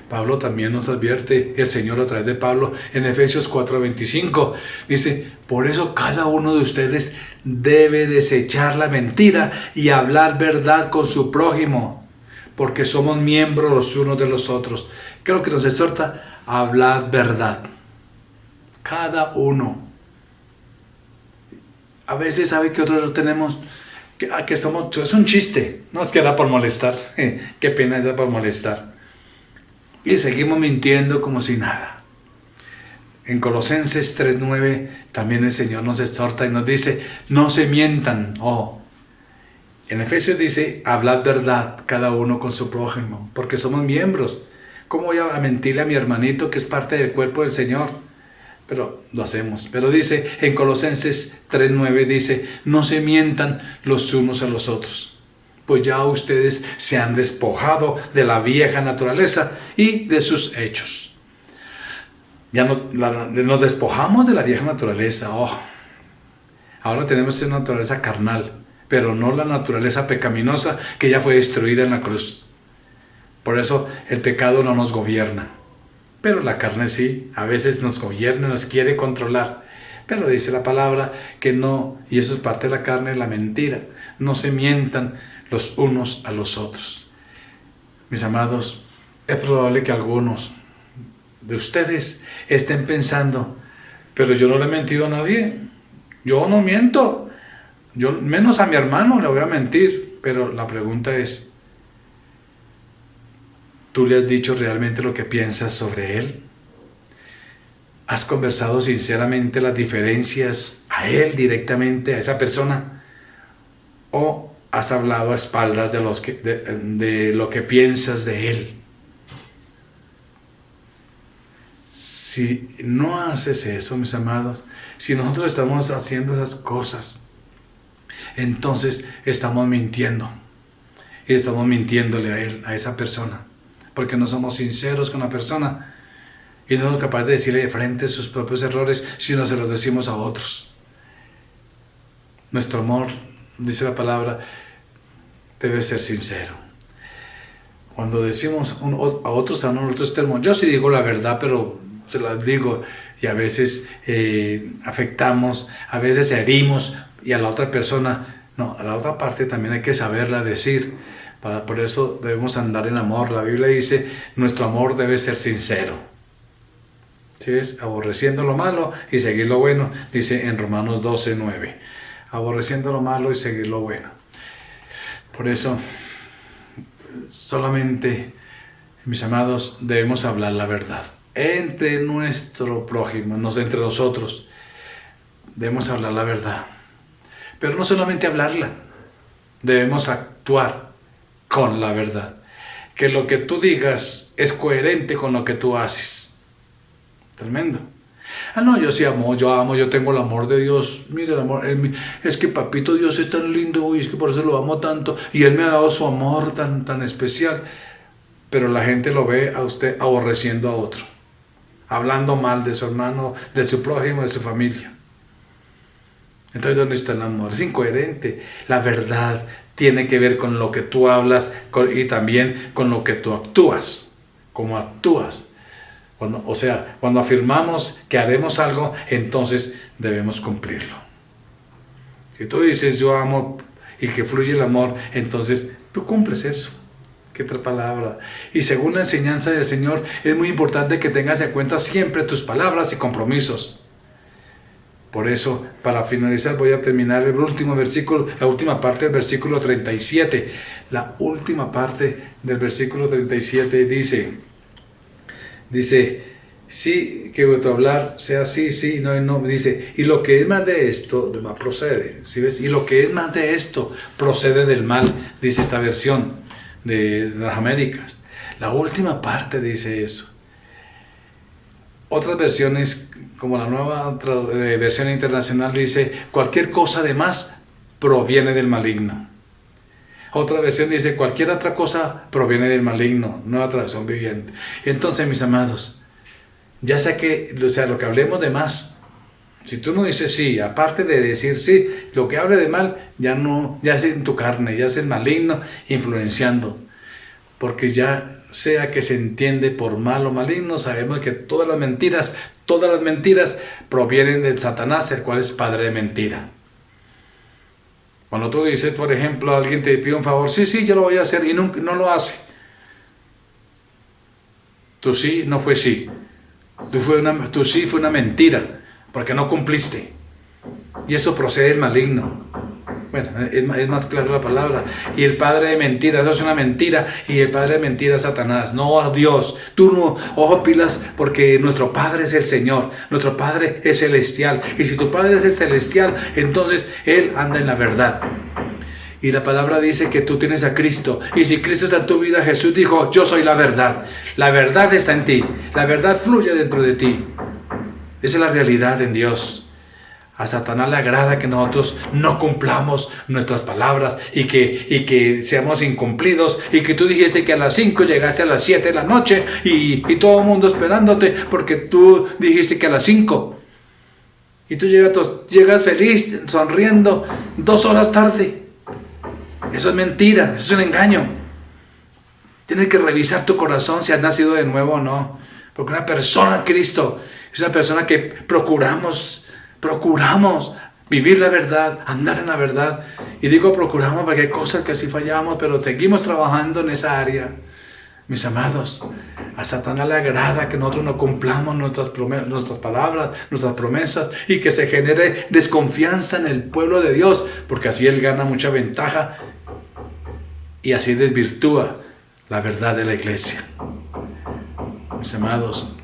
Pablo también nos advierte, el Señor a través de Pablo, en Efesios 4:25, dice: por eso cada uno de ustedes debe desechar la mentira y hablar verdad con su prójimo, porque somos miembros los unos de los otros. Creo que nos exhorta a hablar verdad. Cada uno. A veces sabe que otros no tenemos, que somos, es un chiste, no es que era por molestar, qué pena era por molestar. Y seguimos mintiendo como si nada. En Colosenses 3:9 también el Señor nos exhorta y nos dice: no se mientan. En Efesios dice: hablad verdad cada uno con su prójimo, porque somos miembros. ¿Cómo voy a mentirle a mi hermanito que es parte del cuerpo del Señor? Pero lo hacemos. Pero dice en Colosenses 3:9, dice: no se mientan los unos a los otros, pues ya ustedes se han despojado de la vieja naturaleza y de sus hechos. Ya nos despojamos de la vieja naturaleza. Ahora tenemos una naturaleza carnal, pero no la naturaleza pecaminosa que ya fue destruida en la cruz. Por eso el pecado no nos gobierna. Pero la carne sí, a veces nos gobierna, nos quiere controlar. Pero dice la palabra que no, y eso es parte de la carne, la mentira. No se mientan los unos a los otros. Mis amados, es probable que algunos de ustedes estén pensando: pero yo no le he mentido a nadie. Yo no miento. Yo menos a mi hermano le voy a mentir. Pero la pregunta es: ¿tú le has dicho realmente lo que piensas sobre él? ¿Has conversado sinceramente las diferencias a él directamente, a esa persona? ¿O has hablado a espaldas de lo que piensas de él? Si no haces eso, mis amados, si nosotros estamos haciendo esas cosas, entonces estamos mintiendo. Y estamos mintiéndole a él, a esa persona. porque no somos sinceros con la persona y no somos capaces de decirle de frente sus propios errores, sino se los decimos a otros. Nuestro amor, dice la palabra, debe ser sincero. Cuando decimos a otros a otro extremo, yo sí digo la verdad, pero se la digo, y a veces afectamos, a veces herimos, y a la otra persona, no, a la otra parte también hay que saberla decir. Por eso debemos andar en amor. La Biblia dice, nuestro amor debe ser sincero. ¿Sí ves? Aborreciendo lo malo y seguir lo bueno, dice en Romanos 12:9. Aborreciendo lo malo y seguir lo bueno. Por eso, solamente, mis amados, debemos hablar la verdad. Entre nuestro prójimo, entre nosotros, debemos hablar la verdad. Pero no solamente hablarla, debemos actuar con la verdad. Que lo que tú digas es coherente con lo que tú haces. Tremendo. No, yo sí amo, yo tengo el amor de Dios. Mire, el amor, es que papito Dios es tan lindo y es que por eso lo amo tanto. Y Él me ha dado su amor tan especial. Pero la gente lo ve a usted aborreciendo a otro. Hablando mal de su hermano, de su prójimo, de su familia. Entonces, ¿dónde está el amor? Es incoherente. La verdad tiene que ver con lo que tú hablas y también con lo que tú actúas. Cómo actúas. Cuando afirmamos que haremos algo, entonces debemos cumplirlo. Si tú dices yo amo y que fluye el amor, entonces tú cumples eso. ¿Qué otra palabra? Y según la enseñanza del Señor, es muy importante que tengas en cuenta siempre tus palabras y compromisos. Por eso, para finalizar, voy a terminar el último versículo, la última parte del versículo 37. La última parte del versículo 37 dice, sí, que tu hablar sea sí, sí, no, no. Dice, y lo que es más de esto, procede. ¿Sí ves? Y lo que es más de esto, procede del mal, dice esta versión de las Américas. La última parte dice eso. Otras versiones, como la nueva versión internacional, dice, cualquier cosa de más proviene del maligno. Otra versión dice, cualquier otra cosa proviene del maligno, nueva traducción viviente. Entonces, mis amados, ya sea lo que hablemos de más, si tú no dices sí, aparte de decir sí, lo que hable de mal, ya es en tu carne, ya es el maligno influenciando. Porque ya sea que se entiende por mal o maligno, sabemos que todas las mentiras provienen del Satanás, el cual es padre de mentira. Cuando tú dices, por ejemplo, alguien te pide un favor, sí, yo lo voy a hacer, y no lo hace. Tu sí no fue sí. Tu sí fue una mentira, porque no cumpliste. Y eso procede del maligno. Bueno, es más clara la palabra. Y el padre de mentira, eso es una mentira. Y el padre de mentira es Satanás, no a Dios. Tú no, ojo pilas, porque nuestro Padre es el Señor. Nuestro Padre es celestial. Y si tu Padre es el celestial, entonces Él anda en la verdad. Y la palabra dice que tú tienes a Cristo. Y si Cristo está en tu vida, Jesús dijo, yo soy la verdad. La verdad está en ti. La verdad fluye dentro de ti. Esa es la realidad en Dios. A Satanás le agrada que nosotros no cumplamos nuestras palabras y que seamos incumplidos, y que tú dijiste que a las 5 llegaste a las 7 de la noche y todo el mundo esperándote porque tú dijiste que a las 5. Y tú llegas feliz, sonriendo, 2 horas tarde. Eso es mentira, eso es un engaño. Tienes que revisar tu corazón si has nacido de nuevo o no. Porque una persona en Cristo es una persona que procuramos vivir la verdad, andar en la verdad. Y digo procuramos porque hay cosas que sí fallamos, pero seguimos trabajando en esa área. Mis amados, a Satanás le agrada que nosotros no cumplamos nuestras palabras, nuestras promesas, y que se genere desconfianza en el pueblo de Dios, porque así él gana mucha ventaja y así desvirtúa la verdad de la iglesia. Mis amados,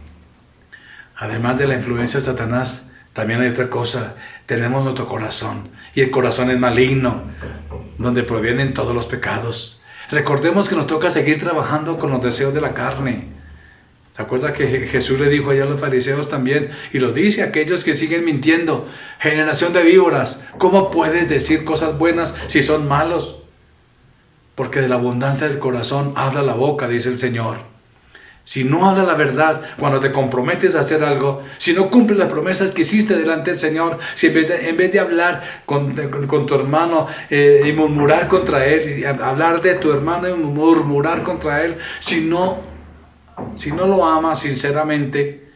además de la influencia de Satanás, también hay otra cosa. Tenemos nuestro corazón, y el corazón es maligno, donde provienen todos los pecados. Recordemos que nos toca seguir trabajando con los deseos de la carne. ¿Se acuerda que Jesús le dijo allá a los fariseos también? Y lo dice a aquellos que siguen mintiendo: generación de víboras, ¿cómo puedes decir cosas buenas si son malos? Porque de la abundancia del corazón habla la boca, dice el Señor. si no hablas la verdad, cuando te comprometes a hacer algo, si no cumples las promesas que hiciste delante del Señor, si en vez de hablar con tu hermano y murmurar contra él, y hablar de tu hermano y murmurar contra él, si no lo amas sinceramente,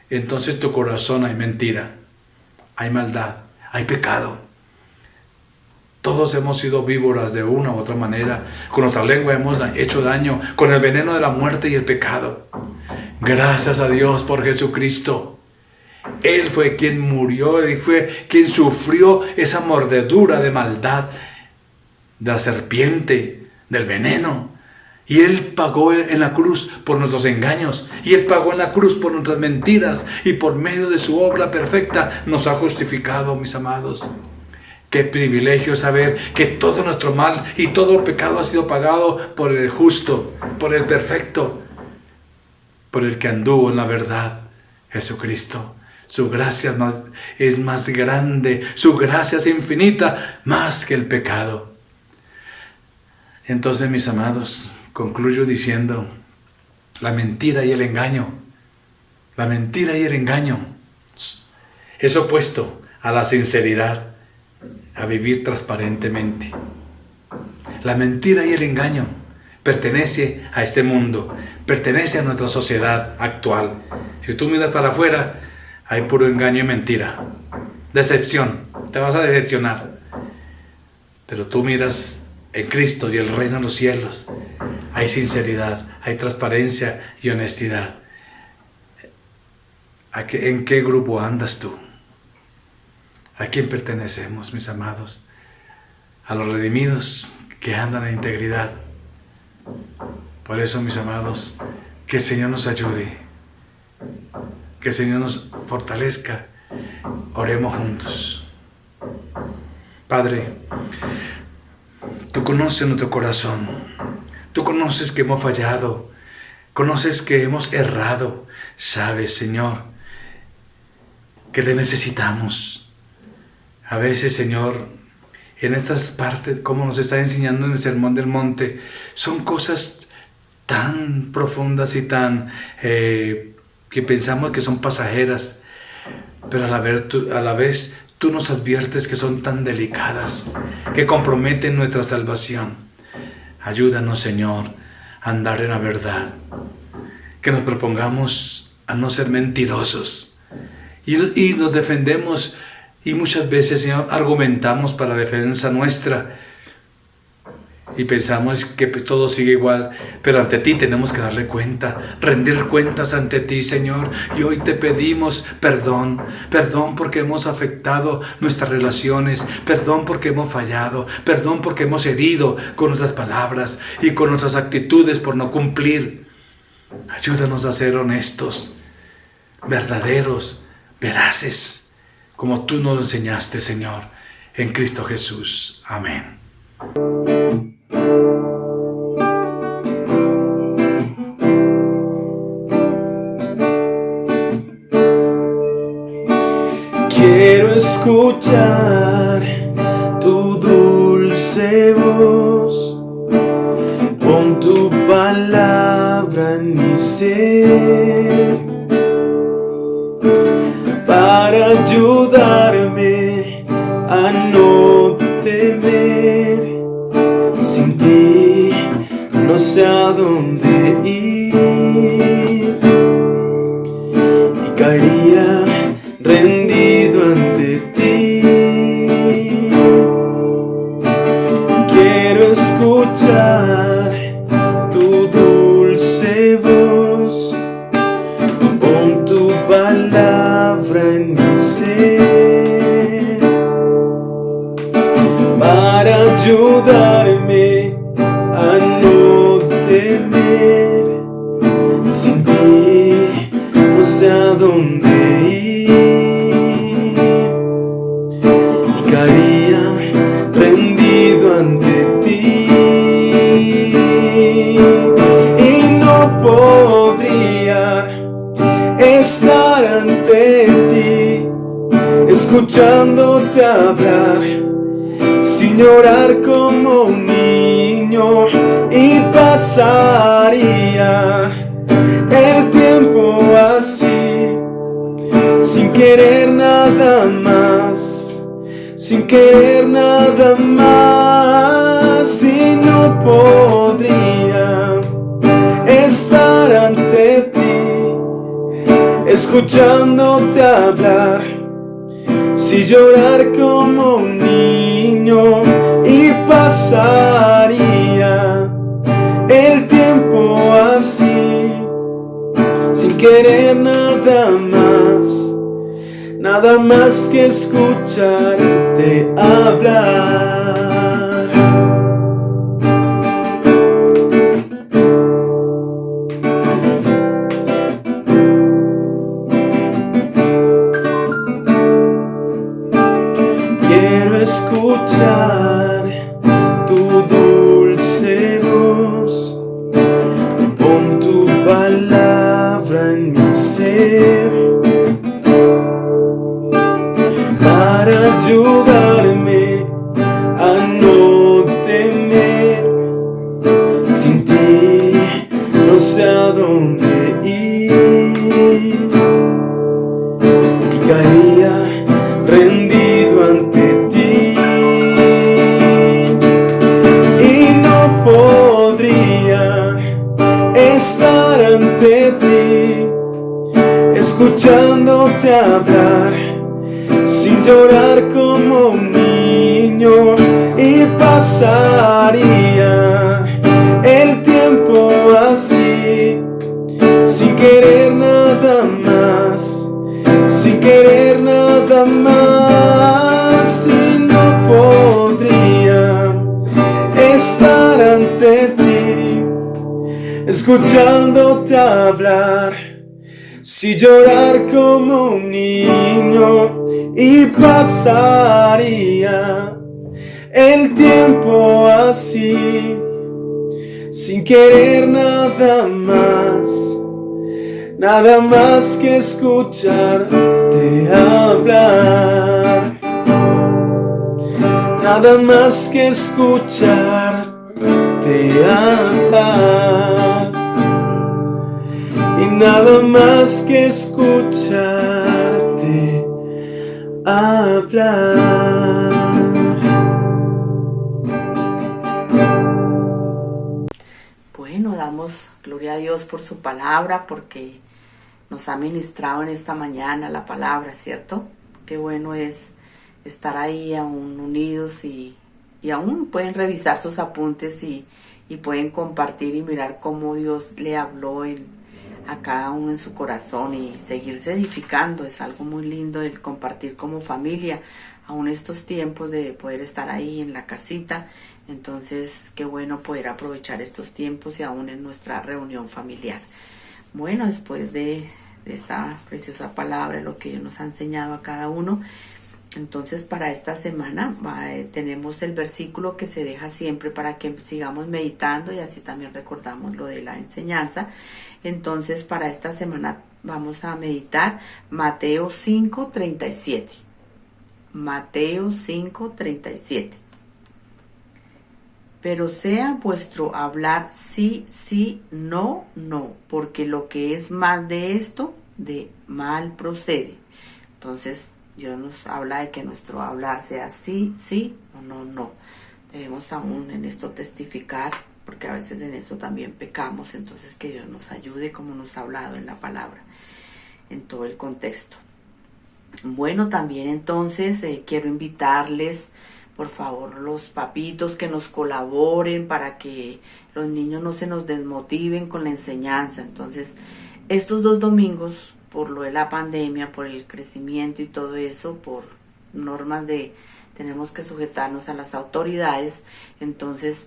entonces tu corazón hay mentira, hay maldad, hay pecado. Todos hemos sido víboras de una u otra manera. Con nuestra lengua hemos hecho daño, con el veneno de la muerte y el pecado. Gracias a Dios por Jesucristo. Él fue quien murió, Él fue quien sufrió esa mordedura de maldad, de la serpiente, del veneno. Y Él pagó en la cruz por nuestros engaños. Y Él pagó en la cruz por nuestras mentiras. Y por medio de su obra perfecta nos ha justificado, mis amados. Qué privilegio saber que todo nuestro mal y todo el pecado ha sido pagado por el justo, por el perfecto, por el que anduvo en la verdad, Jesucristo. Su gracia es más grande, su gracia es infinita, más que el pecado. Entonces, mis amados, concluyo diciendo, la mentira y el engaño es opuesto a la sinceridad, a vivir transparentemente. La mentira y el engaño pertenece a este mundo, pertenece a nuestra sociedad actual. Si tú miras para afuera, hay puro engaño y mentira, decepción, te vas a decepcionar. Pero tú miras en Cristo y el reino de los cielos, hay sinceridad, hay transparencia y honestidad. ¿En qué grupo andas tú? ¿A quién pertenecemos, mis amados? A los redimidos que andan en integridad. Por eso, mis amados, que el Señor nos ayude, que el Señor nos fortalezca. Oremos juntos. Padre, tú conoces nuestro corazón, tú conoces que hemos fallado, conoces que hemos errado. Sabes, Señor, que te necesitamos. A veces, Señor, en estas partes, como nos está enseñando en el Sermón del Monte, son cosas tan profundas y tan que pensamos que son pasajeras, pero a la vez tú nos adviertes que son tan delicadas, que comprometen nuestra salvación. Ayúdanos, Señor, a andar en la verdad, que nos propongamos a no ser mentirosos y nos defendemos. Y muchas veces, Señor, argumentamos para defensa nuestra y pensamos que pues, todo sigue igual, pero ante ti tenemos que darle cuenta, rendir cuentas ante ti, Señor. Y hoy te pedimos perdón porque hemos afectado nuestras relaciones, perdón porque hemos fallado, perdón porque hemos herido con nuestras palabras y con nuestras actitudes por no cumplir. Ayúdanos a ser honestos, verdaderos, veraces, como tú nos lo enseñaste, Señor, en Cristo Jesús. Amén. Quiero escuchar tu dulce voz, pon tu palabra en mi ser, para ayudarme a no temer. Sin ti no sé a dónde ir y caería rendido ante ti. Quiero escuchar tu dulce voz, pon tu palabra en mi ser, para ayudarme a no temer. Sin ti no sé a dónde ir y caería rendido ante ti, y no podría estar ante ti escuchándote hablar sin llorar como un niño, y pasaría querer nada más, sin querer nada más, y no podría estar ante ti, escuchándote hablar, si llorar como un niño, y pasaría el tiempo así, sin querer nada más que escucharte hablar. Quiero escuchar tu dulce voz, pon tu palabra en mi ser, para ayudarme a no temer. Sin ti no sé a dónde ir, y caería rendido ante ti, y no podría estar ante ti, escuchándote hablar, sin llorar como un niño, y pasaría el tiempo así, sin querer nada más, sin querer nada más, y no podría estar ante ti, escuchándote hablar, si llorar como un niño, y pasaría el tiempo así, sin querer nada más que escucharte hablar, nada más que escucharte hablar, y nada más que escucharte hablar. Bueno, damos gloria a Dios por su palabra, porque nos ha ministrado en esta mañana la palabra, ¿cierto? Qué bueno es estar ahí aún unidos, y aún pueden revisar sus apuntes y pueden compartir y mirar cómo Dios le habló a cada uno en su corazón, y seguirse edificando. Es algo muy lindo el compartir como familia, aún estos tiempos de poder estar ahí en la casita. Entonces, qué bueno poder aprovechar estos tiempos y aún en nuestra reunión familiar. Bueno, después de esta preciosa palabra, lo que Dios nos ha enseñado a cada uno, entonces para esta semana tenemos el versículo que se deja siempre para que sigamos meditando, y así también recordamos lo de la enseñanza. Entonces para esta semana vamos a meditar Mateo 5:37. Mateo 5:37. Pero sea vuestro hablar sí, sí, no, no, porque lo que es más de esto, de mal procede. Entonces Dios nos habla de que nuestro hablar sea sí, sí o no, no. Debemos aún en esto testificar, porque a veces en eso también pecamos. Entonces que Dios nos ayude como nos ha hablado en la palabra, en todo el contexto. Bueno, también entonces quiero invitarles, por favor, los papitos, que nos colaboren para que los niños no se nos desmotiven con la enseñanza. Entonces, estos 2 domingos, por lo de la pandemia, por el crecimiento y todo eso, por normas tenemos que sujetarnos a las autoridades, entonces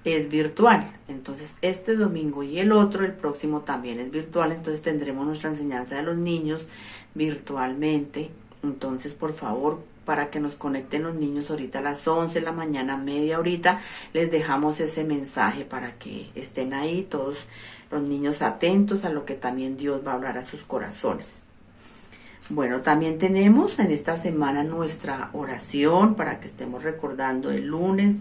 es virtual. Entonces, este domingo y el otro, el próximo, también es virtual. Entonces, tendremos nuestra enseñanza de los niños virtualmente. Entonces, por favor, para que nos conecten los niños ahorita a las 11 de la mañana, media horita, les dejamos ese mensaje para que estén ahí todos los niños atentos a lo que también Dios va a hablar a sus corazones. Bueno, también tenemos en esta semana nuestra oración para que estemos recordando el lunes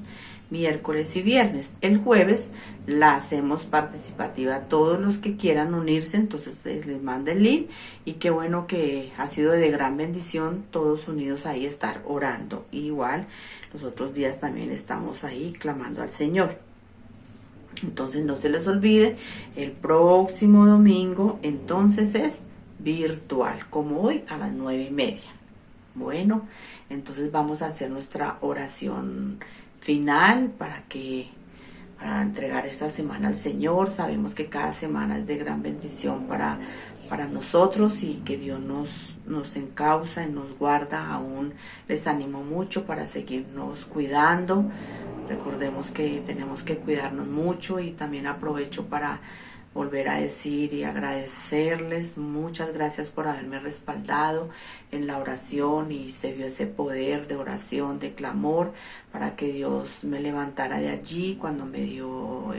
miércoles y viernes. El jueves la hacemos participativa a todos los que quieran unirse, entonces les manda el link y qué bueno que ha sido de gran bendición todos unidos ahí estar orando. Y igual los otros días también estamos ahí clamando al Señor. Entonces no se les olvide, el próximo domingo entonces es virtual, como hoy a las 9:30. Bueno, entonces vamos a hacer nuestra oración final para entregar esta semana al Señor. Sabemos que cada semana es de gran bendición para nosotros y que Dios nos encausa y nos guarda. Aún les animo mucho para seguirnos cuidando. Recordemos que tenemos que cuidarnos mucho y también aprovecho para volver a decir y agradecerles. Muchas gracias por haberme respaldado en la oración y se vio ese poder de oración, de clamor, para que Dios me levantara de allí cuando me dio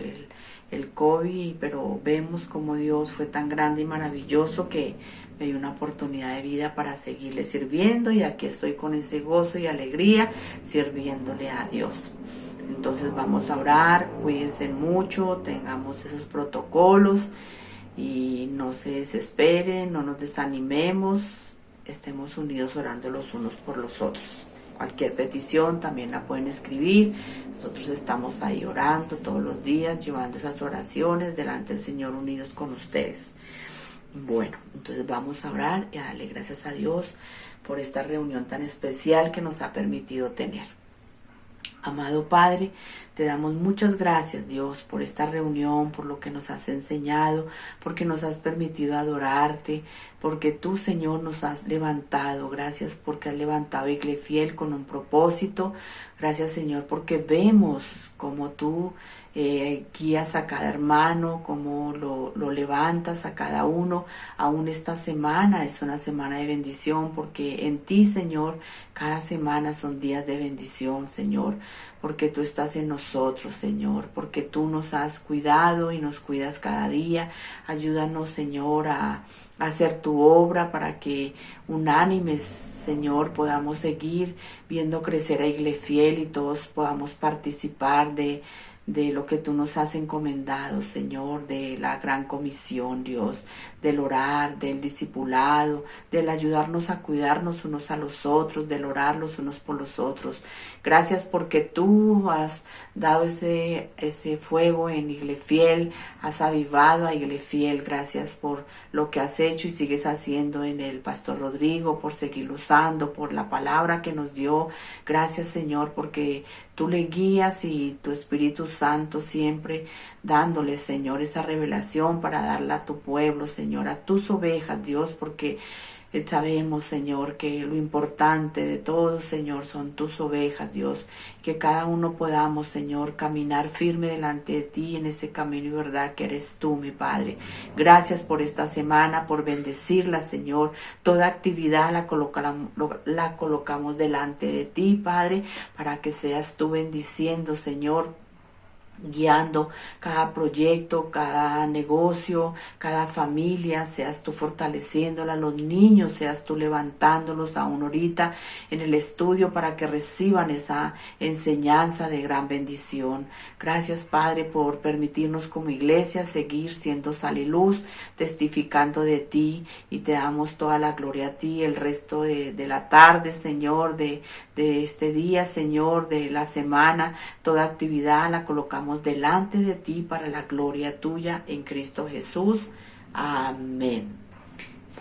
el COVID, pero vemos como Dios fue tan grande y maravilloso que me dio una oportunidad de vida para seguirle sirviendo y aquí estoy con ese gozo y alegría sirviéndole a Dios. Entonces vamos a orar, cuídense mucho, tengamos esos protocolos y no se desesperen, no nos desanimemos, estemos unidos orando los unos por los otros. Cualquier petición también la pueden escribir, nosotros estamos ahí orando todos los días, llevando esas oraciones delante del Señor unidos con ustedes. Bueno, entonces vamos a orar y a darle gracias a Dios por esta reunión tan especial que nos ha permitido tener. Amado Padre, te damos muchas gracias, Dios, por esta reunión, por lo que nos has enseñado, porque nos has permitido adorarte, porque tú, Señor, nos has levantado. Gracias porque has levantado a Iglesia Fiel con un propósito. Gracias, Señor, porque vemos como tú guías a cada hermano, como lo levantas a cada uno. Aún esta semana es una semana de bendición, porque en ti, Señor, cada semana son días de bendición, Señor, porque tú estás en nosotros, Señor, porque tú nos has cuidado y nos cuidas cada día. Ayúdanos, Señor, a hacer tu obra para que unánimes, Señor, podamos seguir viendo crecer a Iglesia Fiel y todos podamos participar de lo que tú nos has encomendado, Señor, de la gran comisión, Dios, del orar, del discipulado, del ayudarnos a cuidarnos unos a los otros, del orar los unos por los otros. Gracias porque tú has dado ese fuego en Iglesia Fiel, has avivado a Iglesia Fiel. Gracias por lo que has hecho y sigues haciendo en el Pastor Rodrigo, por seguirlo usando, por la palabra que nos dio. Gracias, Señor, porque tú le guías y tu Espíritu Santo siempre dándole, Señor, esa revelación para darla a tu pueblo, Señor, a tus ovejas, Dios, porque sabemos, Señor, que lo importante de todo, Señor, son tus ovejas, Dios, que cada uno podamos, Señor, caminar firme delante de ti en ese camino y verdad que eres tú, mi Padre. Gracias por esta semana, por bendecirla, Señor. Toda actividad la colocamos delante de ti, Padre, para que seas tú bendiciendo, Señor, guiando cada proyecto, cada negocio, cada familia, seas tú fortaleciéndola, los niños, seas tú levantándolos aún ahorita en el estudio para que reciban esa enseñanza de gran bendición. Gracias, Padre, por permitirnos como iglesia seguir siendo sal y luz, testificando de ti, y te damos toda la gloria a ti el resto de la tarde, Señor, de este día, Señor, de la semana. Toda actividad la colocamos delante de ti para la gloria tuya en Cristo Jesús. Amén.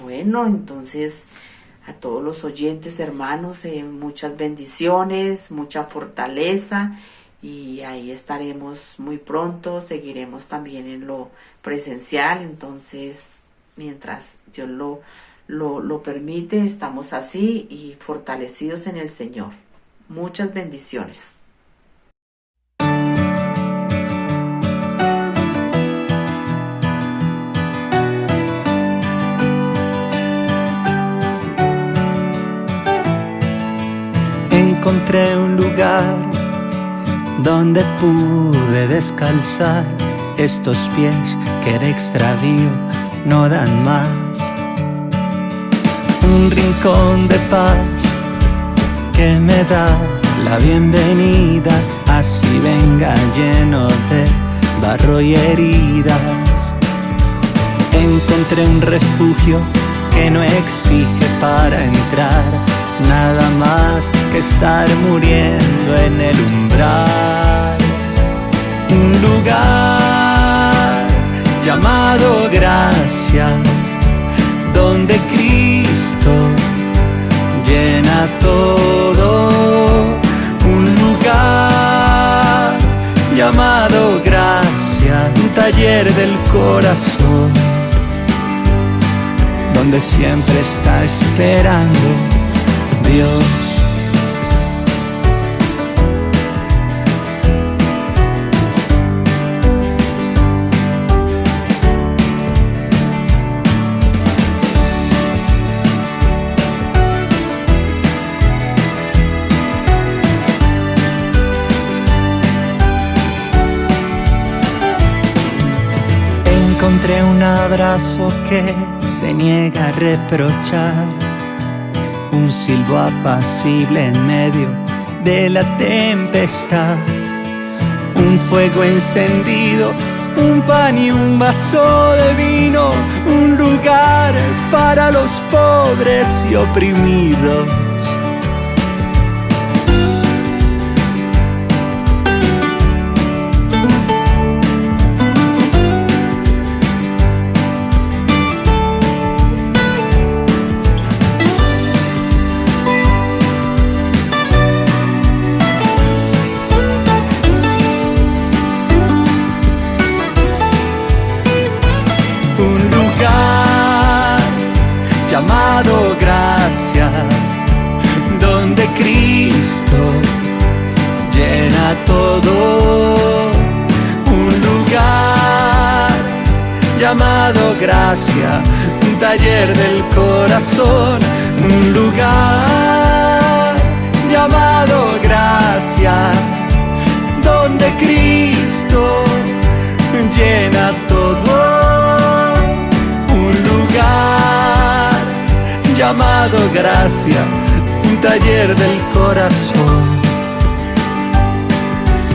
Bueno, entonces a todos los oyentes, hermanos, muchas bendiciones, mucha fortaleza, y ahí estaremos muy pronto. Seguiremos también en lo presencial, entonces mientras Dios lo permite, estamos así y fortalecidos en el Señor. Muchas bendiciones. Encontré un lugar donde pude descalzar estos pies que de extravío no dan más. Un rincón de paz que me da la bienvenida así venga lleno de barro y heridas. Encontré un refugio que no exige para entrar nada más que estar muriendo en el umbral. Un lugar llamado gracia, donde Cristo llena todo. Un lugar llamado gracia, un taller del corazón, donde siempre está esperando Dios. Encontré un abrazo que se niega a reprochar, un silbo apacible en medio de la tempestad, un fuego encendido, un pan y un vaso de vino, un lugar para los pobres y oprimidos. Un lugar llamado gracia, donde Cristo llena todo. Un lugar llamado gracia, un taller del corazón. Un lugar llamado gracia, donde Cristo llena todo. Llamado gracia, un taller del corazón,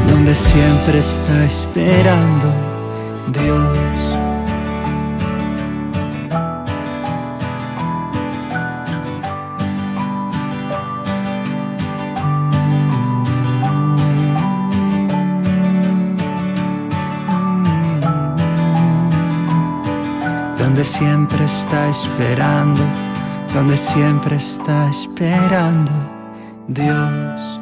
donde siempre está esperando Dios. Donde siempre está esperando, donde siempre está esperando Dios.